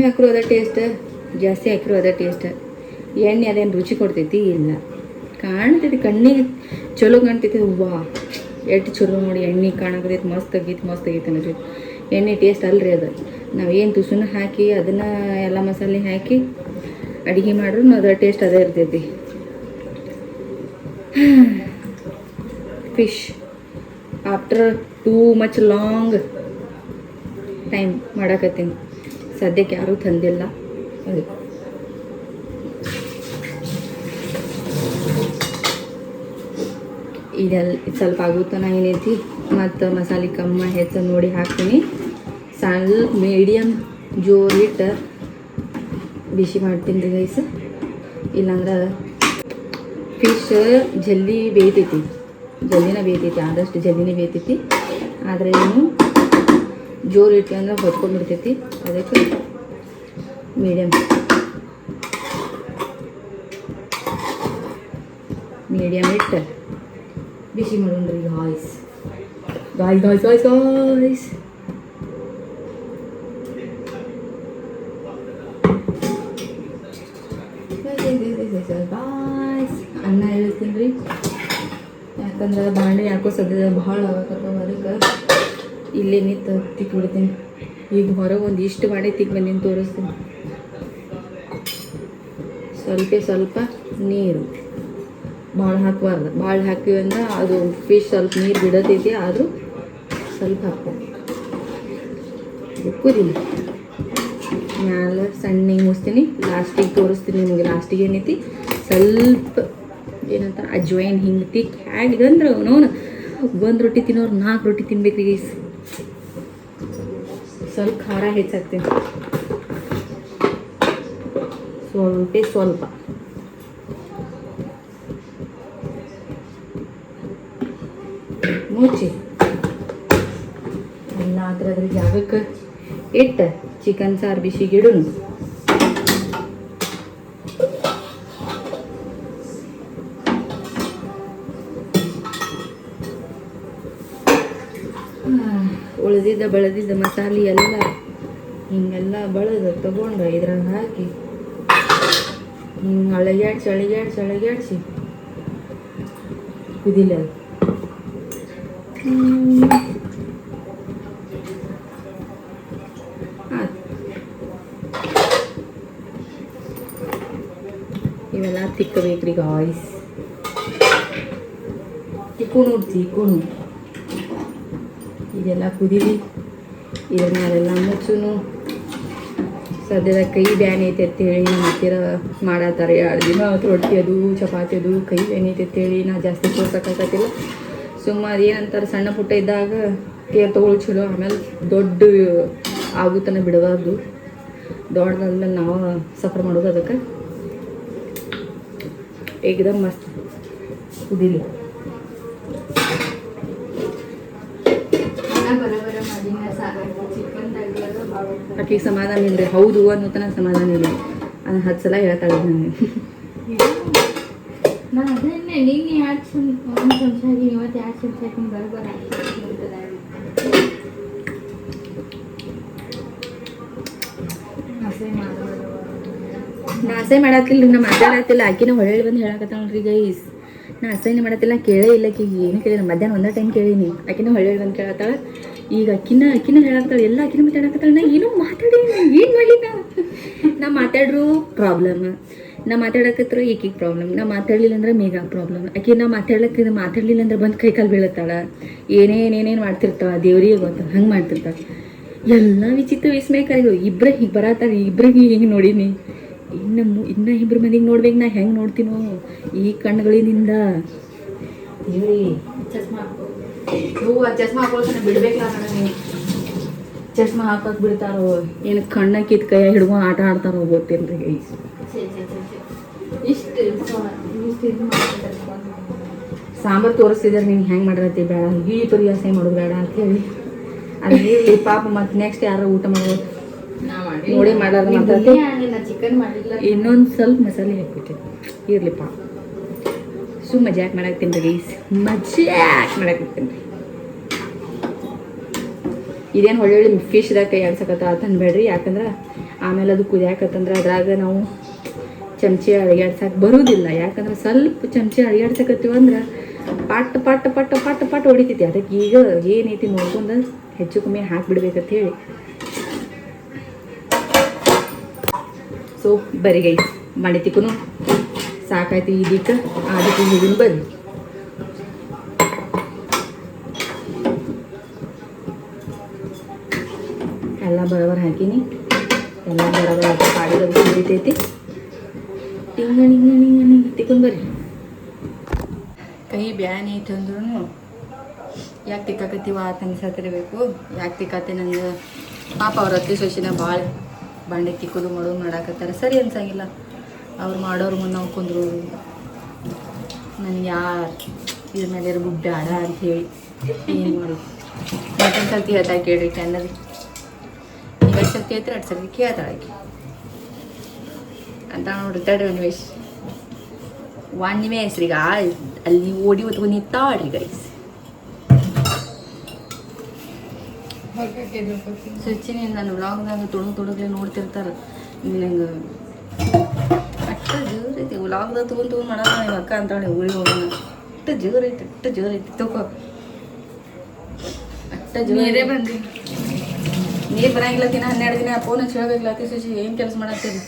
ಹಾಕಿರೋ ಅದ ಟೇಸ್ಟ್, ಜಾಸ್ತಿ ಹಾಕಿರೋ ಅದ ಟೇಸ್ಟ್. ಎಣ್ಣೆ ಅದೇನು ರುಚಿ ಕೊಡ್ತೈತಿ ಇಲ್ಲ, ಕಾಣ್ತೈತಿ ಕಣ್ಣಿಗೆ ಚಲೋ ಕಾಣ್ತೈತಿ. ವಾ ಎಷ್ಟು ಚಲೋ ನೋಡಿ, ಎಣ್ಣೆ ಕಾಣಕತೈತಿ, ಮಸ್ತ್ ಆಗೈತಿ ಅನ್ನೋದು. ಎಣ್ಣೆ ಟೇಸ್ಟ್ ಅಲ್ರಿ ಅದು. ನಾವೇನು ತುಸುನ ಹಾಕಿ ಅದನ್ನು ಎಲ್ಲ ಮಸಾಲೆ ಹಾಕಿ ಅಡುಗೆ ಮಾಡ್ರೂ ಅದರ ಟೇಸ್ಟ್ ಅದೇ ಇರ್ತೈತಿ. Fish after too much long time ಮಾಡಕತ್ತೀನಿ. ಸದ್ಯಕ್ಕೆ ಯಾರೂ ತಂದಿಲ್ಲ. ಅದು ಇದೆಲ್ಲ ಸ್ವಲ್ಪ ಆಗುತ್ತಾನ ಏನೈತಿ, ಮತ್ತು ಮಸಾಲೆ ಕಮ್ಮ ಹೆಚ್ಚು ನೋಡಿ ಹಾಕ್ತೀನಿ. ಸ್ವಲ್ಪ ಮೀಡಿಯಮ್ ಜೋರಿಟ್ಟು ಬಿಸಿ ಮಾಡ್ತೀನಿ ರೀ ಗೈಸ್. ಇಲ್ಲಾಂದ್ರೆ ಫಿಶ್ ಜಲ್ದಿ ಬೇಯ್ತೈತಿ, ಆದಷ್ಟು ಜಲ್ದಿನೇ ಬೇಯ್ತೈತಿ. ಆದರೆ ಏನು ಜೋರು ಇಟ್ಟು ಅಂದ್ರೆ ಹೊತ್ಕೊಂಡ್ಬಿಡ್ತೈತಿ. ಅದಕ್ಕೆ ಮೀಡಿಯಮ್ ಇಟ್ಟು ಬಿಸಿ ಮಾಡೋಣ್ರಿ ಗಾಯ್ಸ್. ಅನ್ನ ಹೇಳ್ತೀನಿ ರೀ, ಯಾಕಂದ್ರೆ ಬಾಂಡೆ ಯಾಕೋ ಸದ್ಯದ ಭಾಳ ಆಗತ್ತವ. ಅದಕ್ಕೆ ಇಲ್ಲೇ ನಿಂತು ತಿಕ್ಬಿಡ್ತೀನಿ. ಈಗ ಹೊರಗೆ ಒಂದು ಇಷ್ಟು ಬಾಂಡೆ ತಿಕ್ ಬಂದಿನಿ, ತೋರಿಸ್ತೀನಿ. ಸ್ವಲ್ಪ ನೀರು ಭಾಳ ಹಾಕಬಾರ್ದು. ಭಾಳ ಹಾಕಿವಿ ಅಂದ್ರೆ ಅದು ಫಿಶ್ ಸ್ವಲ್ಪ ನೀರು ಬಿಡತೈತಿ, ಆದರೂ ಸ್ವಲ್ಪ ಹಾಕ್ಬೇಕು. ಕುದಿಲಿ ಮ್ಯಾಲೆ ಸಣ್ಣ ಮುಸ್ತೀನಿ. ಲಾಸ್ಟಿಗೆ ತೋರಿಸ್ತೀನಿ ನಿಮಗೆ. ಲಾಸ್ಟಿಗೆ ಏನೈತಿ ಸ್ವಲ್ಪ ಏನಂತಾರೆ ಅಜ್ವೈನ್ ಹಿಂಗೆ ತಿಕ್ಕಿ ಹೇಗಿದಂದ್ರೆ ಅವನವನು 1 ರೊಟ್ಟಿ ತಿನ್ನೋರು 4 ರೊಟ್ಟಿ ತಿನ್ಬೇಕು ರೀ ಗೈಸ್. ಸ್ವಲ್ಪ ಖಾರ ಹೆಚ್ಚಾಗ್ತೀನಿ, ಸ್ವಲ್ಪ ಮುಚ್ಚಿ ಎಲ್ಲ ಅದ್ರ ಜಾಗಕ್ಕೆ ಇಟ್ಟು ಚಿಕನ್ ಸಾರು ಬಿಸಿಗಿಡುನು. ಬೆಳೆದಿದ್ದ ಮಸಾಲೆ ಎಲ್ಲ ಹಿಂಗೆಲ್ಲ ಬೆಳೆದು ತಗೊಂಡು ಇದ್ರಾಗ ಹಾಕಿ ಹಿಂಗೆ ಅಳಗ್ಯಾಡ್ಸಿ ಕುದಿಲ್ಲ. ಇವೆಲ್ಲ ತಿಕ್ಕಬೇಕ್ರಿ ಗಾಯ್ಸ್. ತಿಕ್ಕೋನು ಇದೆಲ್ಲ ಕುದೀಲಿ. ಇದ್ರ ಮೇಲೆಲ್ಲ ಮುಚ್ಚುನು. ಸದ್ಯದ ಕೈ ಬ್ಯಾನ್ ಐತೆ ಅಂತೇಳಿ ನಮ್ಮ ಹತ್ತಿರ ಮಾಡತ್ತಾರೆ 2 ದಿನ ರೊಟ್ಟಿ ಅದು ಚಪಾತಿ ಅದು ಕೈ ಬ್ಯಾನ್ ಐತೆ ಅಂತೇಳಿ ನಾ ಜಾಸ್ತಿ ತೋರ್ಸಕ್ಕಾಗತ್ತಿಲ್ಲ. ಸುಮ್ಮ ಅದೇನಂತಾರೆ ಸಣ್ಣ ಪುಟ್ಟ ಇದ್ದಾಗ ಕೇರ್ ತೊಗೊಳ್ ಚಲೋ, ಆಮೇಲೆ ದೊಡ್ಡ ಆಗುತ್ತಾನೆ ಬಿಡಬಾರ್ದು. ದೊಡ್ಡದಾದ್ಮೇಲೆ ನಾವು ಸಫರ್ ಮಾಡೋದು. ಅದಕ್ಕೆ ಏಕದಮ್ ಮಸ್ತ್ ಕುದೀಲಿ. ಆಕೆಗೆ ಸಮಾಧಾನ ಇಲ್ಲರಿ, ಹೌದು ಅನ್ನೋತನ ಸಮಾಧಾನ ಇಲ್ಲ. ಅದು 10 ಸಲ ಹೇಳ್ತಾಳೆ ನನಗೆ. ನಾನು ಅದನ್ನೇ ನಿನ್ನೆ 2 ಚಮಚ ಹಾಕಿ ಇವತ್ತು 2 ಚಮಚ ಹಾಕಿ ಬರೋಬ್ಬರ ನಾ ಅಸಹ್ಯ ಮಾಡತ್ತಿಲ್ಲ, ನಾ ಮಾತಾಡತ್ತಿಲ್ಲ. ಆಕಿನ ಹೊಳ್ಳಿ ಬಂದು ಹೇಳಕತ್ತಾಳ್ರಿ ಗೈಸ್. ನಾ ಅಸಹ್ಯ ಮಾಡತ್ತಿಲ್ಲ, ಕೇಳೇ ಇಲ್ಲ. ಆಕಿಗೆ ಏನು ಕೇಳಿಲ್ಲ. ಮಧ್ಯಾಹ್ನ 1 ಟೈಮ್ ಕೇಳೀನಿ. ಆಕಿನ ಹೊಳ್ಳಿ ಬಂದು ಕೇಳತ್ತಾಳೆ. ಈಗ ಅಕ್ಕಿನ ಹೇಳತ್ತಾಳೆ, ಎಲ್ಲ ಅಕ್ಕಿನ ಮಾತಾಡಕತ್ತಾಳೆ. ನಾ ಏನೋ ಮಾತಾಡಿ ಏನು ಮಾಡಿ ನಾ ಮಾತಾಡ್ರು ಪ್ರಾಬ್ಲಮ್, ನಾ ಮಾತಾಡಕತ್ರ ಈಕಿಗೆ ಪ್ರಾಬ್ಲಮ್, ನಾ ಮಾತಾಡಲಿಲ್ಲ ಅಂದ್ರೆ ಮೇಗ ಪ್ರಾಬ್ಲಮ್. ಆಕೆ ನಾ ಮಾತಾಡಲಿಲ್ಲ ಅಂದ್ರೆ ಬಂದು ಕೈ ಕಾಲು ಬೀಳತ್ತಾಳೆ. ಏನೇನೇನೇನು ಮಾಡ್ತಿರ್ತಾಳೆ ದೇವ್ರಿಗೆ ಗೊತ್ತ, ಹಂಗೆ ಮಾಡ್ತಿರ್ತಾಳೆ. ಎಲ್ಲ ವಿಚಿತ್ರ ವಿಸ್ಮಯಕಾರಿಗಳು. ಇಬ್ಬರೇ ಹೀಗೆ ಬರತ್ತಾರೆ, ಇಬ್ಬರಿಗೆ ಹಿಂಗೆ ನೋಡೀನಿ. ಇನ್ನು 2 ಮಂದಿಗೆ ನೋಡ್ಬೇಕು. ನಾ ಹೆಂಗೆ ನೋಡ್ತೀನೋ ಈ ಕಣ್ಣುಗಳಿಂದ. ಹೇಳಿ ಚಸ್ಮಾ ಹಾಕೊಳ್ತಾನೆ ಬಿಡ್ಬೇಕಲ್ಲ ನನಗೆ. ಚಸ್ಮಾ ಹಾಕೋಕೆ ಬಿಡ್ತಾರೋ ಏನು, ಕಣ್ಣ ಕಿತ್ ಕೈ ಹಿಡ್ಕೊಂಡು ಆಟ ಆಡ್ತಾರೋ ಗೊತ್ತೇನು ರೀ ಗೈಸ್. ಸಾಂಬಾರು ತೋರಿಸ್ತಿದ್ದಾರೆ ನೀವು ಹೆಂಗೆ ಮಾಡಿರತ್ತಿ ಬೇಡ, ಈ ಪರಿಯಾಸೆ ಮಾಡೋದು ಬೇಡ ಅಂಥೇಳಿ. ಅಲ್ಲಿ ಪಾಪ ಮತ್ತು ನೆಕ್ಸ್ಟ್ ಯಾರು ಊಟ ಮಾಡ್ಬೋದು. ನೋಡಿ ಮಾಡಲ್ಲ ಮಾತಾಡ್ತಿ ಚಿಕನ್ ಮಾಡಿಲ್ಲ. ಇನ್ನೊಂದು ಸ್ವಲ್ಪ ಮಸಾಲೆ ಹಾಕ್ಬಿಟ್ಟೆ ಇರ್ಲಿಪ್ಪ ಮಜಾಕ್ ಮಾಡಾಕ್ತೀನಿ ರೀ ಮಜಾಕ್ ಮಾಡಾಕ್ತೀನಿ ರೀ. ಇದೇನು ಒಳ್ಳೊಳ್ಳೆ ಫಿಶ್ದಾಗ ಕೈ ಅನ್ಸಕತ್ತ ಅಂತಂದ್ಬೇಡ್ರಿ, ಯಾಕಂದ್ರೆ ಆಮೇಲೆ ಅದು ಕುದಿಯಾಕತ್ತಂದ್ರೆ ಅದ್ರಾಗ ನಾವು ಚಮಚಿ ಅಡಿಗಾಡ್ಸಕ್ಕೆ ಬರೋದಿಲ್ಲ. ಯಾಕಂದ್ರೆ ಸ್ವಲ್ಪ ಚಮಚಿ ಅಡಿಗಾಡ್ಸಕತ್ತೀವಿ ಅಂದ್ರೆ ಪಟ್ ಪಟ್ ಪಟ್ ಪಟ್ ಪಟ್ ಹೊಡಿತೈತಿ. ಅದಕ್ಕೆ ಈಗ ಏನೈತಿ ನೋಡ್ಕೊಂಡು ಹೆಚ್ಚು ಕಮ್ಮಿ ಹಾಕಿಬಿಡ್ಬೇಕಂತ ಹೇಳಿ. ಸೊ ಬರಿ ಗೈ ಮಾಡಿತಿಕ್ಕೂ ಸಾಕಾಯ್ತು. ಇದಕ್ಕೆ ಅದಕ್ಕೆ ಹೀಗಿನ ಬರ್ರಿ ಎಲ್ಲ ಬರೋಬರ್ ಹಾಕೀನಿ. ಎಲ್ಲ ಬರೋಬರ್ ಹಾಕಿ ಪಾಡಿಗೆ ಹಿಡಿತೈತಿ. ಟಿಂಗಣಿ ಗಣಿ ತಿಕ್ಕೊಂಡು ಬರ್ರಿ. ಕೈ ಬ್ಯಾನಿ ಐತೆ ಅಂದ್ರೂ ಯಾಕೆ ತಿಕ್ಕಾಕತ್ತೀವ ಅಂತ ಅನ್ಸತ್ತಿರಬೇಕು. ಯಾಕೆ ತಿಕ್ಕಾತೆ ನಂಗೆ ಪಾಪ ಅವ್ರ ಅತ್ತಿ ಸೊಸಿನ ಭಾಳ ಬಾಂಡೆ ತಿಕ್ಕೋದು ಮಾಡೋದು ಮಾಡಾಕತ್ತಾರೆ. ಸರಿ ಅನ್ಸಂಗಿಲ್ಲ. ಅವ್ರು ಮಾಡೋರು ಮುಂದೆ ನಾವು ಕುಂದ್ರು ನನಗೆ ಯಾರು ಇದ್ರ ಮೇಲೆ ಇರೋ ಬೇಡ ಅಂಥೇಳಿ ಏನು ಮಾಡೋದು. ಮತ್ತೊಂದು ಸರ್ತಿ ಹೇಳ್ತಾ ಕೇಳ್ರಿ ಚಾನಲ್ ನೀವು ಎಷ್ಟು ಸರ್ತಿ ಹೇಳ್ತಾರೆ 2 ಸರ್ತಿ ಕೇಳ್ತಾಳಾಕಿ ಅಂತ ನೋಡ್ತಾಡ್ರಿ. ಒಂದು ನಿಮೇಶ್ ರೀಗ ಅಲ್ಲಿ ಓಡಿ ಹೊತ್ಕೊಂಡು ನಿಂತಾಳ್ರಿ ಗೈಸ್. ಸಚಿನ್ ನನ್ನ ವ್ಲಾಗ್ದಾಗ ತೊಡಗ್ಲೆ ನೋಡ್ತಿರ್ತಾರೆ. ನಂಗೆ ಅಷ್ಟು ಜೋರು ಐತಿ ವ್ಲಾಗ್ದಾಗ ತೊಗೊಂಡು ಮಾಡೋಣ ನಿಮ್ಮ ಅಕ್ಕ ಅಂತಾಳೆ. ಊರಿಗೆ ಹೋಗೋಣ ಅಷ್ಟು ಜೋರು ಐತಿ, ಅಷ್ಟು ಜೋರು ಐತಿ. ತಗೋ ಅಷ್ಟು ಜೋರೇ ಬಂದ್ರಿ. ನೀರು ಬರಂಗಿಲ್ಲ ದಿನ 12 ದಿನ ಫೋನ್ ಹಚ್ಚಿ ಹೇಳ್ಬೇಕಿಲ್ಲ. ಅತಿ ಸಸಿ ಏನು ಕೆಲಸ ಮಾಡತ್ತೀರಿ?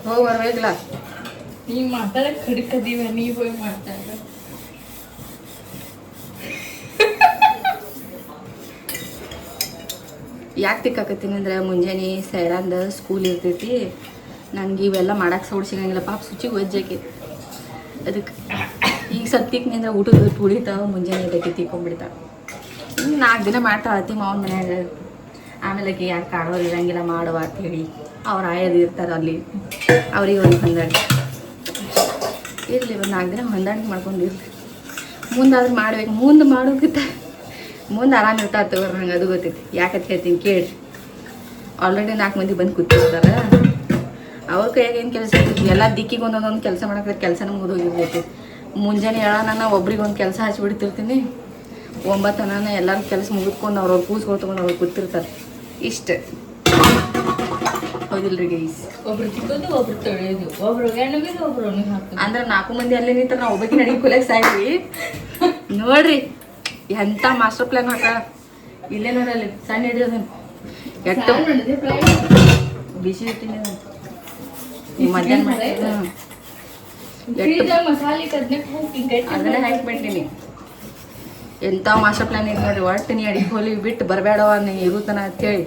ಹೋಗಿ ಬರ್ಬೇಕಿಲ್ಲ. ನೀವು ಮಾತಾಡಕ್ಕೆ ಕಡಿಕದೀವ, ನೀವು ಹೋಗಿ ಮಾತಾಡ. ಯಾಕೆ ತಿಕ್ಕಾಕತ್ತೀನಿ ಅಂದ್ರೆ ಮುಂಜಾನೆ ಸೈಡಂದ ಸ್ಕೂಲ್ ಇರ್ತೈತಿ. ನನಗೆ ಇವೆಲ್ಲ ಮಾಡಕ್ಕೆ ಸೌಡ್ ಸಿಗಂಗಿಲ್ಲ. ಪಾಪ ಸುಚಿಗೆ ಒಜ್ಜಾಕೈತಿ. ಅದಕ್ಕೆ ಈಗ ಸತ್ತಿಕ್ನಿ ಅಂದ್ರೆ ಊಟದ ಉಳಿತಾವ. ಮುಂಜಾನೆ ಇದಕ್ಕೆ ತಿಕ್ಕೊಂಡ್ಬಿಡ್ತಾವೆ. 4 ದಿನ ಮಾಡ್ತಾಳತ್ತಿ ಮಾವನ ಮನ್ಯಾಗ. ಆಮೇಲೆ ಆಕೆ ಯಾಕೆ ಕಾಡೋರು ಇರಂಗಿಲ್ಲ ಮಾಡುವ ಅಂಥೇಳಿ ಅವ್ರು ಆಯೋದು ಇರ್ತಾರೆ ಅಲ್ಲಿ. ಅವ್ರಿಗೆ ಒಂದು ಹೊಂದಾಣಿಕೆ ಇರಲಿ. ಒಂದು 4 ದಿನ ಹೊಂದಾಣಿಕೆ ಮಾಡ್ಕೊಂಡಿರ್ಲಿ. ಮುಂದಾದ್ರೆ ಮಾಡ್ಬೇಕು. ಮುಂದೆ ಮಾಡೋಕ್ಕಿಂತ ಮುಂದೆ ಆರಾಮ ಇರ್ತಾರೆ ತಗೋರಿ. ನಂಗೆ ಅದು ಗೊತ್ತೈತಿ. ಯಾಕಂತ ಹೇಳ್ತೀನಿ ಕೇಳಿ. ಆಲ್ರೆಡಿ 4 ಮಂದಿ ಬಂದು ಕೂತಿರ್ತಾರೆ. ಅವ್ರ ಕೈಯಾಗ ಏನು ಕೆಲಸ ಇರ್ತೈತಿ? ಎಲ್ಲ ದಿಕ್ಕಿಗೆ ಒಂದೊಂದೊಂದು ಕೆಲಸ ಮಾಡಕ್ಕೆ ಕೆಲಸ ಮುಗಿದೋಗಿರ್ತೈತಿ. ಮುಂಜಾನೆ ನಾನು ಒಬ್ರಿಗೆ ಒಂದು ಕೆಲಸ ಹಚ್ಚಿಬಿಡ್ತಿರ್ತೀನಿ. 9 ನಾನು ಎಲ್ಲರೂ ಕೆಲಸ ಮುಗಿದ್ಕೊಂಡು ಅವ್ರವ್ರು ಕೂಸ್ಕೊಂಡು ತೊಗೊಂಡು ಅವ್ರು ಕೂತಿರ್ತಾರೆ. ಇಷ್ಟ ಹೌದಿಲ್ರಿ ಗೈಸ್? ಒಬ್ರು ತಿಕ್ಕೋದು, ಒಬ್ರು ತೊಳೆಯೋದು, ಒಬ್ರು ಎಣ್ಣೆಗಿದು, ಒಬ್ರು ಒಣಗಿ ಹಾಕೋದು. ಅಂದ್ರೆ 4 ಮಂದಿ ಅಲ್ಲೇ ನಿಂತಾರೆ. ನಾವು ಒಬ್ಬಕ್ಕೆ ನಡಿಗೆ ಕುಲಕ್ಕೆ ಸಾಯ್ವಿ. ನೋಡ್ರಿ ಎಂಥ ಮಾಸ್ಟರ್ ಪ್ಲಾನ್ ಹಾಕ. ಇಲ್ಲೇ ನೋಡಲ್ಲಿ ಸಣ್ಣ ಹಿಡಿಯೋದು ಎಟ್ಟು ಬಿಸಿ ಇಟ್ಟಿನಿ. ನೀವು ಮಧ್ಯಾಹ್ನ ಮಾಡಿ ಮಸಾಲೆ ಅದನ್ನೇ ಹಾಕಿಬಿಟ್ಟಿನಿ. ಎಂಥ ಮಾಸ್ಟರ್ ಪ್ಲಾನ್ ಇದೆ ನೋಡ್ರಿ. ಒಟ್ಟು ನೀ ಅಡಿಗೆ ಹೋಲಿ ಬಿಟ್ಟು ಬರಬೇಡವ ನೀ ಇರುತ್ತಾನ ಅಂತೇಳಿ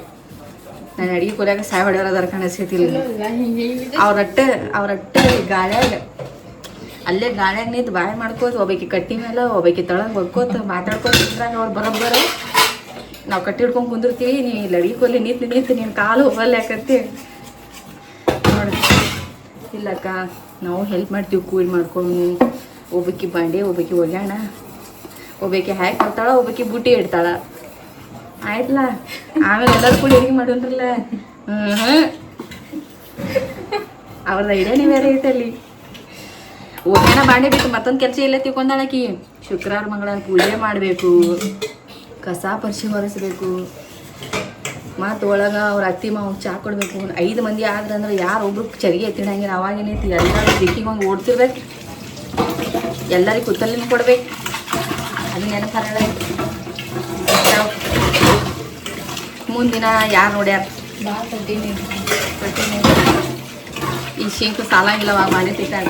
ನಾನು ಅಡಿಗೆ ಕೊಲ್ಯಾಗ ಸಾಯ್ ಹೊಡೆಯೋದಾರ ಕಾಣಿಸ್ತಿಲ್ಲ. ಅವ್ರಟ್ಟೆ ಗಾಳ್ಯಾಗ ಅಲ್ಲೇ ಗಾಳ್ಯಾಗ ನಿಂತು ಬಾಯ್ ಮಾಡ್ಕೋತ ಒಬ್ಬಾಕಿ ಕಟ್ಟಿ ಮೇಲೆ ಒಬ್ಬಾಕಿ ತಳಗೆ ಹೊಡ್ಕೋತ ಮಾತಾಡ್ಕೋತ ಇದ್ರಾಗ ಅವ್ರು ಬರೋಬ್ಬರ ನಾವು ಕಟ್ಟಿ ಹಿಡ್ಕೊಂಡು ಕುಂದಿರ್ತೀವಿ. ನೀ ಇಲ್ಲಿ ಅಡಿಗೆ ಕೊಲ್ಲಿ ನಿಂತು ನೀನು ಕಾಲು ಹೋಗಲ್ಲ ಯಾಕತ್ತಿ ನೋಡಿ. ಇಲ್ಲಕ್ಕ ನಾವು ಹೆಲ್ಪ್ ಮಾಡ್ತೀವಿ ಕೂಡಿ ಮಾಡ್ಕೊಂಡು. ಒಬ್ಬಾಕಿ ಬಾಂಡೆ, ಒಬ್ಬಾಕಿ ಒಗ್ಯಾಣ, ಒಬ್ಬಾಕಿ ಹಾಕಿ ಕೊಡ್ತಾಳ, ಒಬ್ಬಾಕಿ ಬುಟ್ಟಿ ಇಡ್ತಾಳ. ಆಯ್ತಲ್ಲ. ಆಮೇಲೆ ಎಲ್ಲರೂ ಕೂಡ ಅಡಿಗೆ ಮಾಡೋನ್ರಲ್ಲ. ಅವ್ರದ್ದು ಐಡಿಯಾನೇ ಬೇರೆ ಐತಲ್ಲಿ. ಒಗ್ಯಾಣ ಬಾಂಡೆ ಬಿಟ್ಟು ಮತ್ತೊಂದು ಕೆಲಸ ಇಲ್ಲ ತಿಳ್ಕೊಂಡಾಳಕಿ. ಶುಕ್ರವಾರ ಮಂಗಳವಾರ ಪೂಜೆ ಮಾಡಬೇಕು, ಕಸ ಪರಿಶಿ ಒರೆಸ್ಬೇಕು, ಮತ್ತು ಒಳಗೆ ಅವ್ರ ಅತ್ತಿ ಮಾವು ಚಾ ಕೊಡಬೇಕು. 5 ಮಂದಿ ಆದ್ರಂದ್ರೆ ಯಾರು ಒಬ್ರು ಚರಿಗೆ ಎತ್ತಿಡಂಗಿಲ್ಲ. ಅವಾಗೇನೈತಿ ಎಲ್ಲರೂ ದಿಕ್ಕಿಗೆ ಒಂದು ಓಡ್ತಿರ್ಬೇಕು. ಎಲ್ಲರಿಗೆ ಕುತ್ತಲ್ಲಿನ ಕೊಡ್ಬೇಕು. ಅದು ನೆನಪು ಮುಂದಿನ ಯಾರು ನೋಡ್ಯಾರ ಈ ಶೇಂಕು ಸಾಲಂಗಿಲ್ಲವಾಗ ಮಾಡಿ ತಿಕ್ಕಾಗ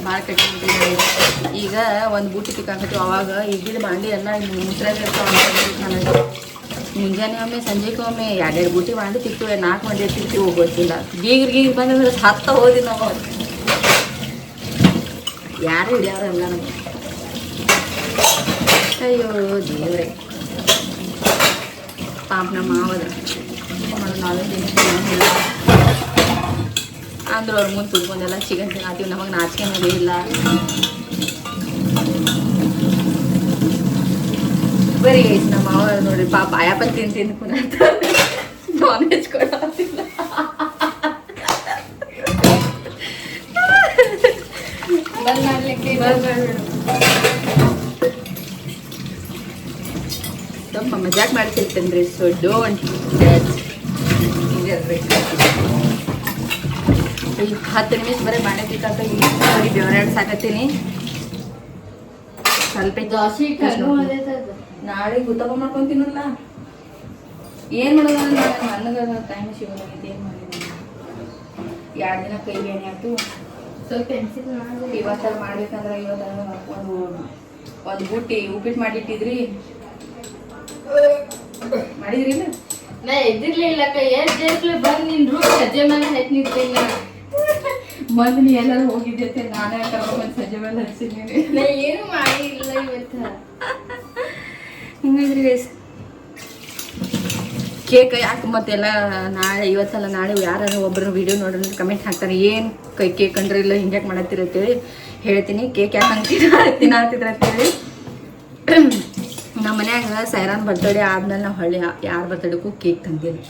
ಭಾಳ ಕಟ್ಟಿಬಿಟ್ಟಿದ್ದೀವಿ. ಈಗ ಒಂದು ಬುಟ್ಟಿ ತಿಕ್ಕಾಕತ್ತೀವಿ. ಅವಾಗ ಇದ್ದಿದ್ದು ಬಾಂಡಿ ಎಲ್ಲ ಮುಸ್ರಾಗ ನನಗೆ ಮುಂಜಾನೆ ಒಮ್ಮೆ ಸಂಜೆಗೆ ಒಮ್ಮೆ 2 ಬುಟ್ಟಿ ಬಾಂಡಿ ತಿಕ್ತೀವಿ. 4 ಮಂದಿ ತಿಕ್ತೀವಿ ಗೊತ್ತಿಲ್ಲ. ಗೀಗ್ರ ಬಂದಂದ್ರೆ 10 ಹೋದಿ ನಾವು. ಯಾರು ಹಿಡಿಯಾರಲ್ಲ ನಮಗೆ. ಅಯ್ಯೋ ದೇವ್ರೆ ಪಾಪ ನಮ್ಮ ಮಾವದ ಏನು ಮಾಡೋದು. ನಾವೇನು ತಿಂತೀವಿ ಅಂದ್ರೆ ಅವ್ರ ಮುಂದೆ ಕುತ್ಕೊಂಡೆಲ್ಲ ಚಿಕನ್ ತಿನ್ನಾತೀವಿ. ನಮಗೆ ನಾಚಿಕೆ ಮೇಲೆ ಇಲ್ಲ. ಬರೀ ನಮ್ಮ ಮಾವ ನೋಡ್ರಿ ಪಾಪ ಆಯಪ್ಪ ತಿಂದು ಕುನಾತ ನಾನ್ ವೆಜ್ ಕೊಡೋದಿಲ್ಲ. ಬಂದ್ ಮಾಡ್ಲಿಕ್ಕೆ ಸ್ವಲ್ಪ ಮಜಾಕ್ ಮಾಡ್ತಿರ್ತೇನ್ರಿ. So don't judge. ಈಗ 10 ನಿಮಿಷ ಬರೀ ಮಾಡಬೇಕಂತ ಈಗ ಬರೀ ಬೆವರಾಡ್ ಸಾಕತ್ತೀನಿ. ಸ್ವಲ್ಪ ದೋಸೆ ಕಣ್ಣು ಹೊಡೆದದ. ನಾಳೆ ಗುತ್ತಪ್ಪ ಮಾಡ್ಕೊಂತೀನಲ್ಲ. ಏನ್ ಮಾಡೋದು ನನಗೆ ಟೈಮ್ ಸಿಗೋದಾಗೈತಿ. ಏನು ಮಾಡಿದ್ದೀನಿ 2 ದಿನ ಕೈ ಬೇನೆ ಆಯ್ತು. ಸ್ವಲ್ಪ ಪೆನ್ಸಿಲ್ ಮಾಡಿ ಇವತ್ತೆಲ್ಲ ಮಾಡ್ಬೇಕಂದ್ರೆ ಇವತ್ತು ಒಂದು ಬುಟ್ಟಿ ಉಪ್ಪಿಟ್ಟು ಮಾಡಿಟ್ಟಿದ್ರಿ. ಮಾಡಿದ್ರಿ ಇಲ್ಲ? ನಾ ಎದ್ದಿರ್ಲಿಲ್ಲ ಎದ್ದು ಬಂದು ನಿನ್ ರೂಮ್ ಸಜ್ಜೆ ಮೇಲೆ ಹಚ್ಚಿ ನಿಂತೇನೆ. ಮೊದ್ಲು ನೀ ಎಲ್ಲರೂ ಹೋಗಿದ್ದೆ, ನಾನೇ ಕರ್ಕೊಂಡ್ಬಂದು ಸಜ್ಜೆ ಮೇಲೆ ಹಚ್ಚಿದ್ದೀನಿ. ನಾ ಏನು ಮಾಡಿಲ್ಲ ಇವತ್ತು. ಹಿಂಗಾದ್ರಿ ಗೈಸ್ ಕೇಕ್ ಯಾಕೆ ಮತ್ತೆಲ್ಲ ನಾಳೆ ಇವತ್ತಲ್ಲ ನಾಳೆ ಯಾರು ಒಬ್ಬರು ವಿಡಿಯೋ ನೋಡ್ರಿ ಕಮೆಂಟ್ ಹಾಕ್ತಾರೆ, ಏನು ಕೇಕ್ ಅಂದ್ರೆ ಇಲ್ಲ ಹಿಂಗ್ಯಾಕೆ ಮಾಡತ್ತೀರ ಅಂತೇಳಿ ಹೇಳ್ತೀನಿ. ಕೇಕ್ ಯಾಕೆ ಹಂಗೆ ತಿನ್ನತ್ತಿದ್ರ ಅಂತೇಳಿ. ನಮ್ಮ ಮನ್ಯಾಗ ಸೈರಾನ್ ಬರ್ತಡೇ ಆದ್ಮೇಲೆ ನಾವು ಹಳ್ಳಿ ಯಾರ ಬರ್ತಡೇಗೂ ಕೇಕ್ ತಂದಿದ್ವಿ.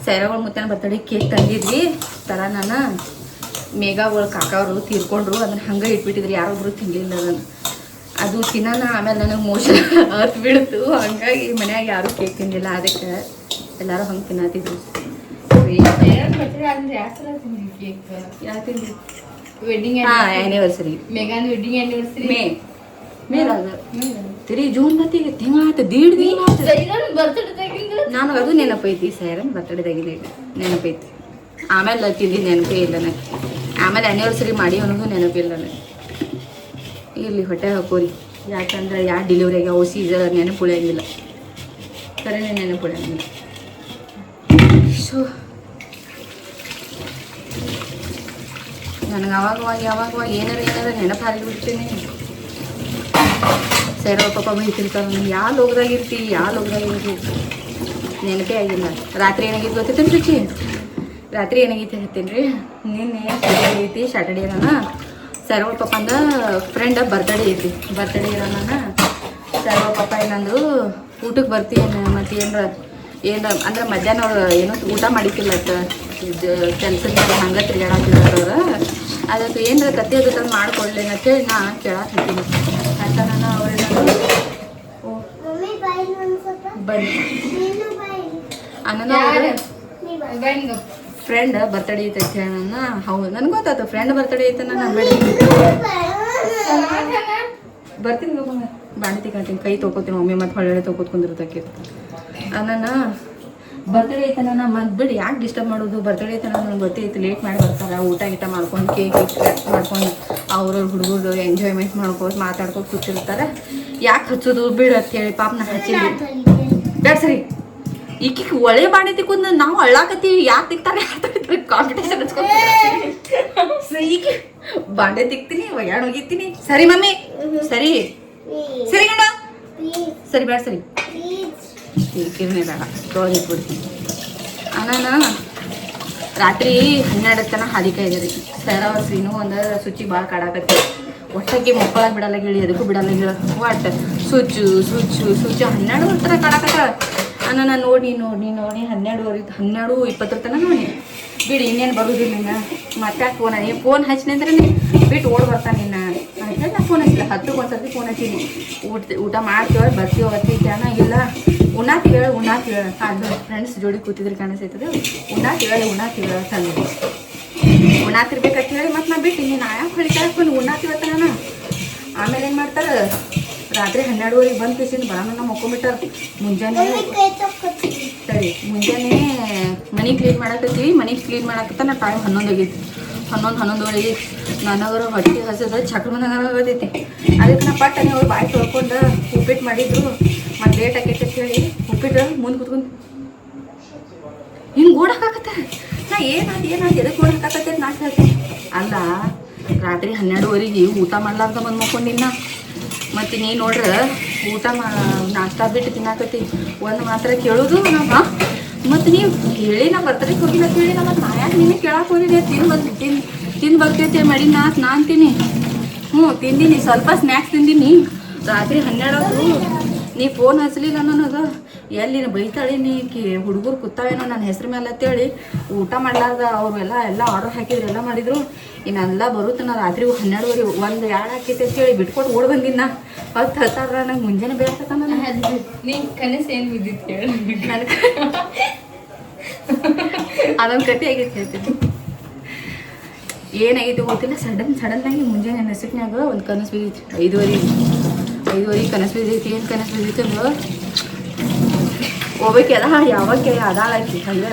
ಸೈರಾಗಳ ಮುತ್ತನ ಬರ್ತಡೇ ಕೇಕ್ ತಂದಿದ್ವಿ. ನಾನು ಮೇಘಾಗಳು ಕಾಕವರು ತೀರ್ಕೊಂಡ್ರು, ಅದನ್ನ ಹಂಗೆ ಇಟ್ಬಿಟ್ಟಿದ್ರಿ, ಯಾರೊಬ್ರು ತಿನ್ನಲಿಲ್ಲ ಅದನ್ನು. ಅದು ತಿನ್ನೋಣ ಆಮೇಲೆ ನನಗೆ ಮೋಷನ್ ಹತ್ತು ಬಿಡ್ತು. ಹಂಗಾಗಿ ಮನ್ಯಾಗ ಯಾರು ಕೇಕ್ ತಿಂದಿಲ್ಲ, ಅದಕ್ಕೆ ಎಲ್ಲರೂ ಹಂಗೆ ತಿನ್ನತ್ತಿದ್ರು. ಯಾರು ತಿಂದ್ರಿ? ವೆಡ್ಡಿಂಗ್ ಆ್ಯನಿವರ್ಸರಿ ಮೇಘಾನ್ ವೆಡ್ಡಿಂಗ್ ಆ್ಯನಿವರ್ಸರಿ ಮೇಲಾಗ ತಿರಿ ಜೂನ್ ಮತ್ತಿಗೆ ತಿಂಗಳಾತ ದೀಡ್ ದಿನ ಬರ್ತಡೇ ನನಗೆ ಅದು ನೆನಪೈತಿ. ಸೈರನ್ ಬರ್ತಡೇದಾಗಿದೆ ನೆನಪೈತಿ. ಆಮೇಲೆ ತಿಂದಿದ್ದು ನೆನಪೇ ಇಲ್ಲ ನನಗೆ. ಆಮೇಲೆ ಆ್ಯನಿವರ್ಸರಿ ಮಾಡಿ ಅನ್ನೋದು ನೆನಪಿಲ್ಲ ನನಗೆ. ಇಲ್ಲಿ ಹೊಟ್ಟೆ ಹಾಕೋರಿ, ಯಾಕಂದ್ರೆ ಯಾರು ಡೆಲಿವರಿ ಆಗ್ಯಾವ ಸೀಸರ್ ನೆನಪು ಉಳಿಯಂಗಿಲ್ಲ. ಕರೆನೇ ನೆನಪು ಉಳಿಯಂಗಿಲ್ಲ. ಸೊ ನನಗೆ ಯಾವಾಗ ಏನಾರ ನೆನಪು ಹಾರಿಬಿಡ್ತೀನಿ. ಸೈರವ ಪಾಪ ಬೈತಿರ್ತಾವ, ನೀನು ಯಾವ ಲೋಕದಾಗಿರ್ತಿ ನೆನಪೇ ಆಗಿಲ್ಲ. ರಾತ್ರಿ ಏನಾಗಿತ್ತು ಗೊತ್ತೈತೇನು ರುಚಿ? ರಾತ್ರಿ ಏನಾಗೈತಿ ಹೇಳ್ತೀನಿ ರೀ. ನಿನ್ನೆ ಐತಿ ಸ್ಯಾಟರ್ಡೇ ಇರೋಣ. ಸೈರವ ಪಾಪಂದ ಫ್ರೆಂಡ್ ಬರ್ತ್ಡೇ ಐತಿ. ಬರ್ತ್ಡೇ ಇರೋಣ ಸೈರವ ಪಾಪ ಏನಂದ್ರು, ಊಟಕ್ಕೆ ಬರ್ತೀನಿ ಮತ್ತು ಏನು ಅಂದ್ರೆ ಮಧ್ಯಾಹ್ನ ಅವ್ರು ಏನೋ ಊಟ ಮಾಡಿಕ್ಕಿಲ್ಲ ಕೆಲಸದ ಹಂಗೆ ತಿರ್ಗಾಡತ್ತಿದ್ರು. ಅದಕ್ಕೆ ಏನಾರ ತತ್ತಿ ಅದು ತಂದು ಮಾಡಿಕೊಡ್ಲಿ ಅಂತೇಳಿ ನಾ ಕೇಳಾಕತ್ತೀನಿ. ಅಂತ ನಾನು ಅವ್ರೇನಾದ್ರು ಬನ್ನಿ ಅನ್ನೋ ಫ್ರೆಂಡ್ ಬರ್ತಡೇ ಐತೆ ಅಂತ ಹೇಳೋಣ. ಹೌದು ನನಗೆ ಗೊತ್ತಾಯ್ತು ಫ್ರೆಂಡ್ ಬರ್ತಡೇ ಐತೆ. ನಾನು ಬೇಡ ಬರ್ತೀನಿ ಬಾಣಿ ತಿಕ್ಕೊಳ್ತೀನಿ, ಕೈ ತೊಗೋತೀನಿ ಒಮ್ಮೆ ಮತ್ತು ಹೊಳ್ಳೆ ತೊಗೊತ್ಕೊಂಡಿರ್ತಕ್ಕೆ. ನಾನು ಬರ್ತಡೇ ಐತೆ ನಾನು ಮತ್ತು ಬಿಡಿ ಯಾಕೆ ಡಿಸ್ಟರ್ಬ್ ಮಾಡೋದು. ಬರ್ತಡೇ ಐತೆ ನನಗೆ ಗೊತ್ತೈತಿ ಲೇಟ್ ಮಾಡಿ ಬರ್ತಾರೆ, ಊಟ ಗೀಟ ಮಾಡ್ಕೊಂಡು ಕೇಕ್ ಮಾಡ್ಕೊಂಡು ಅವ್ರ ಹುಡುಗರು ಎಂಜಾಯ್ಮೆಂಟ್ ಮಾಡ್ಕೊಂಡು ಮಾತಾಡ್ಕೊಂಡು ಕೂತಿರ್ತಾರೆ. ಯಾಕೆ ಹಚ್ಚೋದು ಬಿಡು ಅಂತ ಹೇಳಿ ಪಾಪ ನಾ ಹಚ್ಚಿದ್ವಿ. ಬೇಡ ಸರಿ ಈಕಿಗೆ ಒಳ್ಳೆ ಬಾಣಿ ತಿಕ್ಕೊಂಡು ನಾವು ಅಳ್ಳಾಕತ್ತೀವಿ. ಯಾರು ತಿಕ್ತಾರೆ ಕಾಂಪಿಟೇಷನ್ ಹಚ್ಕೊತೀವಿ. ಈಗ ಬಾಂಡೆ ತಿಕ್ತೀನಿ, ಒಗ್ಯಾಣ ಹೋಗಿರ್ತೀನಿ. ಸರಿ ಮಮ್ಮಿ ಸರಿ ಸರಿ ಗಂಡ ಸರಿ ಬೇಡ ಸರಿ ಕಿರಣೆ ಬೇಡ ತೊಳೆದಿಟ್ಬಿಡ್ತೀನಿ. ನಾನು ರಾತ್ರಿ 12 ತನಕ ಹಾದಿಕಾಯ್ದೆ ರೀ. ಸೈರಾವರ್ಸ್ರಿನೂ ಒಂದು ಸುಚ್ಚಿ ಭಾಳ ಕಾಡಾಕತ್ತಿ. ಒಟ್ಟಕ್ಕೆ ಮಕ್ಕಳಾಗಿ ಬಿಡಲ್ಲ ಗಿಳಿ, ಅದಕ್ಕೂ ಬಿಡಲ್ಲ ಗಿಳ. ಒಟ್ಟು ಸುಚ್ಚು 12 ಥರ ಕಾಡಾಕತ್ತ. ನಾನು ನೋಡಿ 12:20 ತನಕ ನೋಡಿ ಬಿಡಿ ಇನ್ನೇನು ಬರೋದಿಲ್ಲ. ನಿನ್ನ ಮತ್ತೆ ಫೋನ್ ಹಚ್ಚಿನಿ ಅಂದ್ರೆ ಬಿಟ್ಟು ಓಡ್ ಬರ್ತಾನೆ ನಿನ್ನ ಅಂತೇಳಿ ನಾ ಫೋನ್ ಹಚ್ಚಿಲ್ಲ. 10ಕ್ಕೆ ಒಂದ್ಸತಿ ಫೋನ್ ಹಚ್ಚೀನಿ. ಊಟ ಮಾಡ್ತೀವ ಬರ್ತೀವ ಅತ್ತಿನ ಇಲ್ಲ ಉಣ್ಣಾತೀವ ಅದು ಫ್ರೆಂಡ್ಸ್ ಜೋಡಿ ಕೂತಿದ್ರೆ ಕಾಣಿಸ್ತೈತದೆ. ಉಣ್ಣಾತೀವ ತಂದೆ ಉಣ್ಣಾತಿರ್ಬೇಕಂತ ಹೇಳಿ ಮತ್ತು ನಾ ಬಿಟ್ಟಿನಿ. ನಾ ಯಾಕೆ ಹೊಳಿತಾಕೊಂಡು ಉಣ್ಣಾತೀವತ್ತ ನಾನು. ಆಮೇಲೆ ಏನು ಮಾಡ್ತಾರೆ ರಾತ್ರಿ 12:20 ಬಂದು ಕಿಸಿಂದ ಬರೋಣ ಮಕ್ಕೊಂಬಿಟ್ಟಾರ. ಮುಂಜಾನೆ ಮನೆ ಕ್ಲೀನ್ ಮಾಡಕತ್ತೀವಿ. ಮನೆ ಕ್ಲೀನ್ ಮಾಡಕತ್ತ ನಾ ಟೈಮ್ 11 ಆಗೈತಿ. 11:30 ನನಗರು ಹೊಟ್ಟೆ ಹಸದ ಚಕ್ರ ಬಂದಂಗಾಗತೈತಿ. ಅದಕ್ಕೆ ನಾ ಪಟ್ಟನೆ ಅವ್ರು ಬಾಯಿ ತೊಳ್ಕೊಂಡು ಉಪ್ಪಿಟ್ಟು ಮಾಡಿದ್ರು. ಮತ್ತು ಲೇಟ್ ಆಗೈತೆ ಅಂತ ಹೇಳಿ ಉಪ್ಪಿಟ್ಟು ಮುಂದೆ ಕುತ್ಕೊಂಡು ಹಿಂಗೆ ಓಡಾಕತ್ತಾರೆ. ನಾ ಏನಾದ್ರು ಎದಕ್ಕೆ ಓಡಾಕತ್ತೈತೆ ನಾ ಹೇಳ್ತೀನಿ. ಅಲ್ಲ ರಾತ್ರಿ 12:20 ಊಟ ಮಾಡ್ಲಾರ್ದ ಬಂದು ಮಕ್ಕೊಂಡಿನ. ಮತ್ತು ನೀ ನೋಡ್ರೆ ಊಟ ನಾಷ್ಟಾ ಬಿಟ್ಟು ತಿನ್ನಾಕತ್ತಿ ಒಂದು ಮಾತ್ರ ಕೇಳೋದು ನಮ್ಮ. ಮತ್ತು ನೀವು ಹೇಳಿ ನಾ ಬರ್ತಡೇಗೆ ಹೋಗಿಲ್ಲ ಕೇಳಿ ನಾ ಮತ್ತು ನಾ ಯಾಕೆ ನೀನೇ ಕೇಳಕ್ಕೆ ಹೋಗಿದ್ದೆ. ತಿಂದು ಬರ್ತೈತೆ ಮಾಡಿ ನಾನು ತಿನ್ನಿ. ತಿಂದೀನಿ ಸ್ವಲ್ಪ ಸ್ನ್ಯಾಕ್ಸ್ ತಿಂದೀನಿ. ರಾತ್ರಿ 12 ನೀ ಫೋನ್ ಹಚ್ಚಲಿಲ್ಲ ನನಗೆ ಎಲ್ಲಿ ಬೈತಾಳೆ ನೀ ಹುಡುಗರು ಕೂತಾವೇನೋ ನನ್ನ ಹೆಸ್ರ ಮೇಲೆ ಅಂತೇಳಿ ಊಟ ಮಾಡ್ಲಾರ್ದ ಅವ್ರೆಲ್ಲ ಎಲ್ಲ ಆರ್ಡರ್ ಹಾಕಿದ್ರು ಎಲ್ಲ ಮಾಡಿದ್ರು ಇನ್ನೆಲ್ಲ ಬರುತ್ತೆ ನಾ ರಾತ್ರಿ 12 ಒಂದು ಎರಡು ಹಾಕೈತೆ ಅಂತೇಳಿ ಬಿಟ್ಕೊಟ್ಟು ಓಡ್ ಬಂದಿನ ಹೊತ್ತು ಹತ್ತಾದ್ರೆ ನಂಗೆ ಮುಂಜಾನೆ ಬೇಕತ್ತ ನಿನ್ ಕನಸು ಏನು ಬಿದ್ದಿತ್ತು ಹೇಳಿ ಅದೊಂದು ಕತೆ ಆಗೈತೆ ಹೇಳ್ತೀನಿ ಏನಾಗೈತೆ ಗೊತ್ತಿಲ್ಲ ಸಡನ್ನಾಗಿ ಮುಂಜಾನೆ ನೆನಸಿಟ್ನಾಗ ಒಂದು ಕನಸು ಬಿದ್ದೈತಿ 5:30 ಕನಸು ಬಿದ್ದೈತಿ ಏನು ಕನಸು ಬಿದ್ದೈತಿ ಅಂದ್ರೆ ಹೋಗ್ಬೇಕೆ ಅದ ಯಾವಾಗ ಅದಾಳ ಹಂಗೆ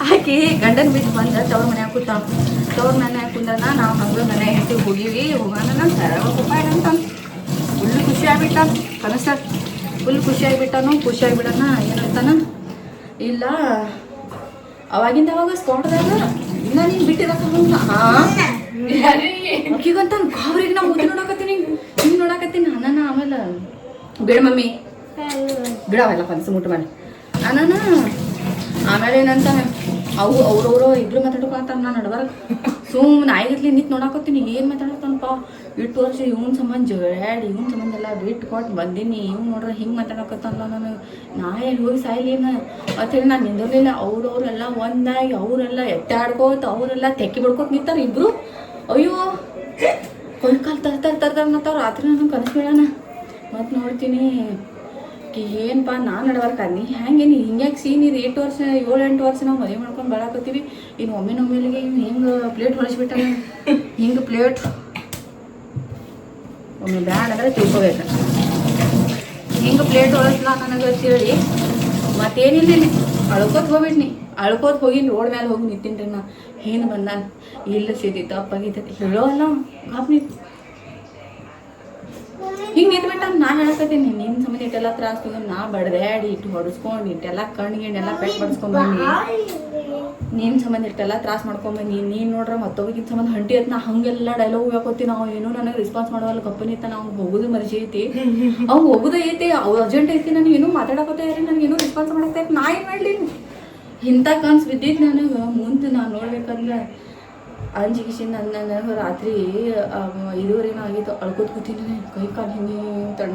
ಆಕಿ ಗಂಡನ ಬಿಟ್ಟು ಬಂದ ತವ್ರ ಮನ್ಯಾಗ ಕೂತಾವ ತವ್ರ ಮನ್ಯಾಗ ಕುಂದ್ರನ ನಾವು ಹಂಗೆ ಮನೆ ಹೆಂಡತಿ ಹೋಗಿವಿ ಹೋಗೋಣ ನಾನು ರೂಪಾಯಿ ಅಂತ ಫುಲ್ ಖುಷಿ ಆಗ್ಬಿಟ್ಟ ಕನಸ ಫುಲ್ ಖುಷಿ ಆಗಿಬಿಡಣ ಏನಂತಾನ ಇಲ್ಲ ಅವಾಗಿಂದ ಅವಾಗ ಸ್ಪಾಟ್ದಾಗ ಇಲ್ಲ ನೀನು ಬಿಟ್ಟಿರಕ್ಕ ಅಕ್ಕಿಗಂತ ಗಾಬ್ರಿಗೆ ನಾವು ಓದಿ ನೋಡಕತ್ತೀನಿ ಹಿಂಗೆ ನೋಡಕತ್ತೀನಿ ಅನ್ನ ಆಮೇಲೆ ಬೇಡ ಮಮ್ಮಿ ಬಿಡಾವಲ್ಲ ಕನಸು ಮುಟ್ಟ ಮೇಲೆ ಅನ್ನ ಆಮೇಲೆ ಏನಂತ ಅವ್ರವ್ರು ಇಬ್ರು ಮಾತಾಡ್ಕೊತಾರ ನಾನು ನಡ್ಬಾರ ಸುಮ್ಮನೆ ನಾಯಿಗತ್ಲಿ ನಿಂತು ನೋಡಕತ್ತೀನಿ ಏನು ಮಾತಾಡತ್ತನಪ್ಪ ಇಟ್ಟು ವರ್ಷ ಇವ್ನ ಸಂಬಂಧ ಜೋಡ್ಯಾಡಿ ಇವ್ನ ಸಂಬಂಧ ಎಲ್ಲ ಬಿಟ್ಟು ಕೊಟ್ಟು ಬಂದೀನಿ ಇವ್ನು ನೋಡ್ರೆ ಹಿಂಗೆ ಮಾತಾಡಕತ್ತಲ್ಲ ನಾನು ನಾ ಎಲ್ಲಿ ಹೋಗಿ ಸಾಯ್ಲಿನ ಅಂತೇಳಿ ನಾನು ನಿಂದಿರಲಿಲ್ಲ ಅವ್ರವ್ರೆಲ್ಲ ಒಂದಾಗಿ ಅವರೆಲ್ಲ ಎತ್ತಾಡ್ಕೋತ ಅವರೆಲ್ಲ ತೆಕ್ಕಿ ಬಿಡ್ಕೋತ ನಿಂತಾರೆ ಇಬ್ರು ಅಯ್ಯೋ ಕೊಲ್ ಕಾಲು ತರ್ತಾರೆ ಮತ್ತು ರಾತ್ರಿ ನಾನು ಕನಸು ಬೀಳೋಣ ಮತ್ತು ನೋಡ್ತೀನಿ ಏನಪ್ಪ ನಾನು ನಡ್ಬಾರ್ಕ ನೀ ಹೆಂಗೆ ನೀ ಹಿಂಗ್ಯಾಕೆ ನೀರು 8 ವರ್ಷ 7-8 ವರ್ಷ ನಾವು ಮದುವೆ ಮಾಡ್ಕೊಂಡು ಬೆಳಕತ್ತೀವಿ ಇನ್ನು ಒಮ್ಮೆಲಿಗೆ ಇವ್ನು ಹಿಂಗೆ ಪ್ಲೇಟ್ ಹೊಲಿಸ್ಬಿಟ್ಟ ಹಿಂಗೆ ಪ್ಲೇಟ್ ಒಮ್ಮೆ ಬ್ಯಾಡ ಅಂದರೆ ತಿಳ್ಕೊಬೇಕು ಹಿಂಗೆ ಪ್ಲೇಟ್ ಹೊಲಿಸ್ಲಾ ನನಗೆ ಅಂತೇಳಿ ಮತ್ತೇನಿಲ್ಲ ಅಳ್ಕೋತ ಹೋಗಿನಿ ರೋಡ್ ಮೇಲೆ ಹೋಗಿ ನಿಂತೀನಿ ರೀ ನಾ ಏನು ಬಂದಾನ ಇಲ್ಲ ಸಿದ್ದಿ ತಪ್ಪಾಗಿತ್ತೈತಿ ಹೇಳೋ ಅಲ್ಲ ಪಾಪ ನೀ ಹಿಂಗೆ ನಿಂತ್ಬಿಟ್ಟ ನಾನು ಹೇಳಕತ್ತೀನಿ ನಿನ್ನ ಸಂಬಂಧ ಇಟ್ಟೆಲ್ಲ ತ್ರಾಸ ನಾ ಬಡ್ದಾಡಿ ಇಟ್ಟು ಹೊಡೆಸ್ಕೊಂಡು ಇಟ್ಟೆಲ್ಲ ಕಣ್ಣಿಗೆಣ್ಣೆಲ್ಲ ಪೆಟ್ ಬಡಿಸ್ಕೊಂಬಂದು ನಿನ್ನ ಸಂಬಂಧ ಇಟ್ಟೆಲ್ಲ ತ್ರಾಸ ಮಾಡ್ಕೊಂಬಂದು ನೀನು ನೋಡ್ರೆ ಮತ್ತೊಬ್ಬಗಿನ ಸಂಬಂಧ ಹೊಂಟಿ ಅಂತ ನಾ ಹಾಗೆಲ್ಲ ಡೈಲಾಗ್ ಹಾಕೋತಿ ನಾವು ಏನೂ ನನಗೆ ರೆಸ್ಪಾನ್ಸ್ ಮಾಡೋಲ್ಲ ಕಂಪನಿ ಇತ್ತ ನಾವು ಹೋಗೋದು ಮರ್ಜಿ ಐತಿ ಅವ್ನು ಹೋಗೋದೇ ಐತಿ ಅವ್ರು ಅರ್ಜೆಂಟ್ ಐತಿ ನಾನು ಏನೂ ಮಾತಾಡಕೋತಾ ಇರಿ ನನಗೆ ಏನೂ ರೆಸ್ಪಾನ್ಸ್ ಮಾಡಕ್ತಾ ನಾ ಏನು ಮಾಡಲಿ ಇಂಥ ಕನ್ಸು ಬಿದ್ದಿದ್ದು ನನಗೆ ಮುಂದೆ ನಾನು ನೋಡ್ಬೇಕಂದ್ರೆ ಅಂಜಿಗಿಸಿಂದ ನನಗೆ ರಾತ್ರಿ 5:30 ಆಗಿತ್ತು ಅಳ್ಕೋತ ಕೂತೀನಿ ಕೈ ಕಾಲು ಹಿಂಗೆ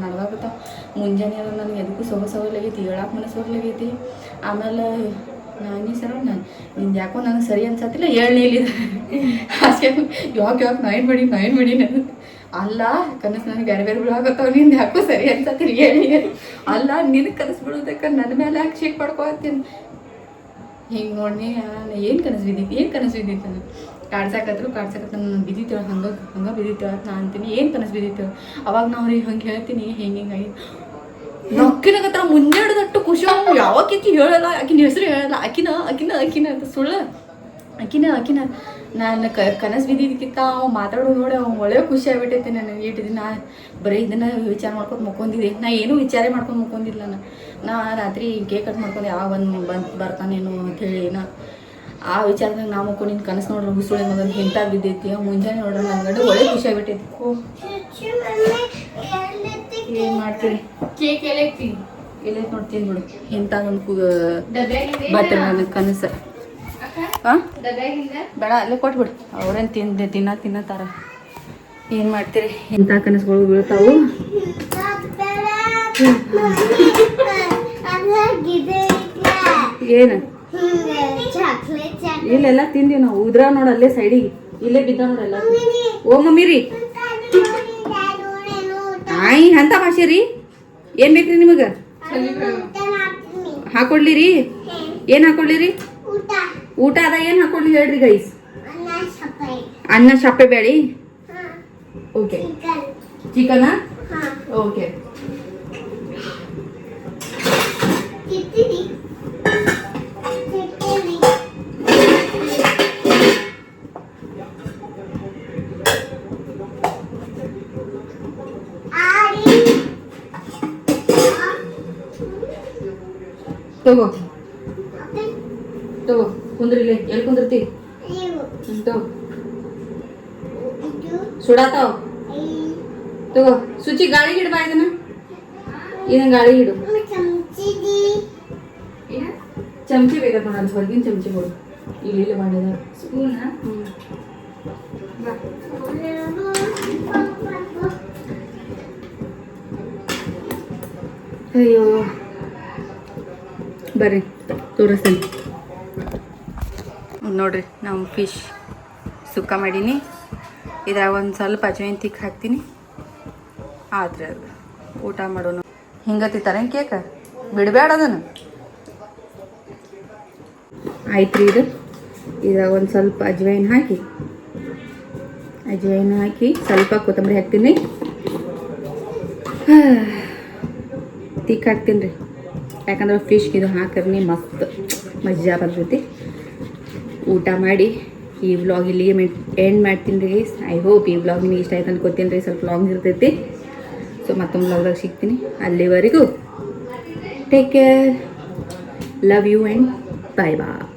ನಡ್ದಾಗುತ್ತ ಮುಂಜಾನೆ ನನಗೆ ಎದಕ್ಕೂ ಸೊಗಸಾಗಲಾಗೈತಿ ಹೇಳಕ್ಕೆ ಮನಸ್ಸು ಬರ್ಲಾಗೈತಿ ಆಮೇಲೆ ನಾನು ಸರ ನಿಂದು ಯಾಕೋ ನನಗೆ ಸರಿ ಅನ್ಸತ್ತಿಲ್ಲ ಹೇಳಲಿಲ್ಲ ಅಷ್ಟೇ ಯಾಕೆ ನೈನ್ ಮಾಡಿ ನಾನು ಅಲ್ಲ ಕನಸು ನನಗೆ ಬೇರೆ ಬಿಡಾಗತ್ತವ ನಿಂದು ಯಾಕೋ ಸರಿ ಅನ್ಸತ್ತಿಲ್ಲ ಹೇಳಿ ಅಲ್ಲ ನಿನಗೆ ಕನಸು ಬಿಡೋದಕ್ಕೆ ನನ್ನ ಮೇಲೆ ಯಾಕೆ ಶೇಕ್ ಪಡ್ಕೊತೀನಿ ಹಿಂಗೆ ನೋಡಿ ಏನು ಕನಸು ಬಿದ್ದಿತ್ತು ನಾನು ಕಾಡ್ಸಾಕತ್ರು ನಾನು ಬಿದ್ದಿತ್ತೇಳ ಹಂಗೆ ಬಿದ್ದಿತ್ತೇಳ ನಾ ಅಂತೀನಿ ಏನು ಕನಸು ಬಿದ್ದಿತ್ತೇಳ ಅವಾಗ ನಾವು ಅವ್ರಿಗೆ ಹಂಗೆ ಹೇಳ್ತೀನಿ ಹಿಂಗಾಗಿ ನಕ್ಕಿನಾಗತ್ತ ಮುಂಜಾಡ್ದಟ್ಟು ಖುಷಿ ಯಾವಕ್ಕಿ ಹೇಳಲ್ಲ ಆಕಿನ ಹೆಸರು ಹೇಳಲ್ಲ ಅಕಿನ ಅಂತ ಸುಳ್ಳು ಅಕಿನ ನಾನು ಕನಸು ಬಿದ್ದಿದ್ದಕ್ಕಿಂತ ಅವ್ ಮಾತಾಡೋದು ನೋಡಿ ಅವ್ನು ಒಳ್ಳೆ ಖುಷಿ ಆಗ್ಬಿಟ್ಟೈತೆ ನನಗೆ 8 ದಿನ ಬರೀ ಇದನ್ನು ವಿಚಾರ ಮಾಡ್ಕೊಂಡು ಮುಕ್ಕೊಂಡಿದ್ದೆ ನಾ ಏನೂ ವಿಚಾರ ಮಾಡ್ಕೊಂಡು ಮುಕ್ಕೊಂಡಿಲ್ಲ ನಾ ರಾತ್ರಿ ಕೇಕ್ ಕಟ್ ಮಾಡ್ಕೊಂಡು ಯಾವ ಬರ್ತಾನೇನು ಅಂಥೇಳಿ ಆ ವಿಚಾರದಾಗ ನಾ ಮುಕ್ಕೊಂಡು ಕನಸು ನೋಡ್ರಿ ಹುಸುಳೆ ಮಗನ ಇಂಥ ಬಿದ್ದೈತಿ ಮುಂಜಾನೆ ನೋಡ್ರಿ ನನ್ನ ಗಂಡ ಒಳ್ಳೆ ಖುಷಿ ಆಗ್ಬಿಟ್ಟೈತಿ ಏನು ಮಾಡ್ತೀರಿ ಕೇಕ್ ಎಲ್ಲೈತಿ ಎಲ್ಲೈತಿ ನೋಡ್ತೀನಿ ಬಿಡು ಇಂಥ ಒಂದು ಬಟ್ಟೆ ನನ್ನ ಕನಸು ಹಾಂ ಬೇಡ ಅಲ್ಲೇ ಕೊಟ್ಬಿಡು ಅವ್ರೇನು ತಿನ್ನತ್ತಾರ ಏನು ಮಾಡ್ತೀರಿ ಇಂಥ ಕನಸುಗಳು ಬೀಳ್ತಾವು ಏನು ಇಲ್ಲೆಲ್ಲ ತಿಂದೀವಿ ನಾವು ಉದ್ರಾ ನೋಡ ಅಲ್ಲೇ ಸೈಡಿಗೆ ಇಲ್ಲೇ ಬಿದ್ದ ನೋಡಲ್ಲ ಓ ಮಮ್ಮಿ ರೀ ಆಯ್ ಅಂತ ಭಾಷೆ ರೀ ಏನು ಬೇಕ್ರಿ ನಿಮಗೆ ಹಾಕೊಡ್ಲಿರಿ ಏನು ಹಾಕೊಡ್ಲಿರಿ ಊಟ ಅದ ಏನು ಹಾಕೊಡ್ಲಿ ಹೇಳ್ರಿ ಗೈಸ್ ಅನ್ನ ಸಪ್ಪೆ ಬೇಳಿ ಓಕೆ ಚಿಕನಾ ಓಕೆ ತಗೋ ಕುಂದ್ರಿಲಿ ಎಲ್ಲಿ ಕುಂದಿರ್ತಿ ತಗೋ ಸುಡಾತಾವ ತಗೋ ಸುಚಿ ಗಾಳಿ ಹಿಡ್ಬಾ ಇದನ್ನ ಗಾಳಿ ಹಿಡು ಚಮಚಿ ಬೇಕಾದ ನೋಡ ಹೊರಗಿನ ಚಮಚಿ ಕೊಡು ಇಲ್ಲಿ ಮಾಡಿದ ಸ್ಪೂನ್ ಅಯ್ಯೋ ಬರ್ರಿ ತೋರಿಸ್ತೀನಿ ನೋಡ್ರಿ ನಾವು ಫಿಶ್ ಸುಕ್ಕ ಮಾಡೀನಿ ಇದ್ರಾಗ ಒಂದು ಸ್ವಲ್ಪ ಅಜ್ವಾಯಿನ್ ತಿಕ್ ಹಾಕ್ತೀನಿ ಆದ್ರೆ ಅದು ಊಟ ಮಾಡೋಣ ಹಿಂಗತ್ತಿತ್ತಾರ ಕೇಕ ಬಿಡಬೇಡ ಅದನ್ನು ಆಯ್ತು ರೀ ಇದ್ರಾಗ ಒಂದು ಸ್ವಲ್ಪ ಅಜ್ವಾಯಿನ್ ಹಾಕಿ ಸ್ವಲ್ಪ ಕೊತ್ತಂಬರಿ ಹಾಕ್ತೀನಿ ತಿಕ್ ಹಾಕ್ತೀನಿ ರೀ ಯಾಕಂದ್ರೆ ಫಿಶ್ಗೆ ಇದು ಹಾಕರ್ನಿ ಮಸ್ತ್ ಮಜಾ ಬರ್ತೈತಿ ಊಟ ಮಾಡಿ ಈ ವ್ಲಾಗ್ ಇಲ್ಲಿಗೆ ಎಂಡ್ ಮಾಡ್ತೀನಿ ರೀ ಐ ಹೋಪ್ ಈ ವ್ಲಾಗ್ ನಿಮಗೆ ಇಷ್ಟ ಆಯ್ತು ಅನ್ಕೋತೀನಿ ರೀ ಸ್ವಲ್ಪ ಲಾಂಗ್ ಇರ್ತೈತಿ ಸೊ ಮತ್ತೊಂದು ವ್ಲಾಗ್ದಾಗ ಸಿಗ್ತೀನಿ ಅಲ್ಲಿವರೆಗೂ take care love you and bye bye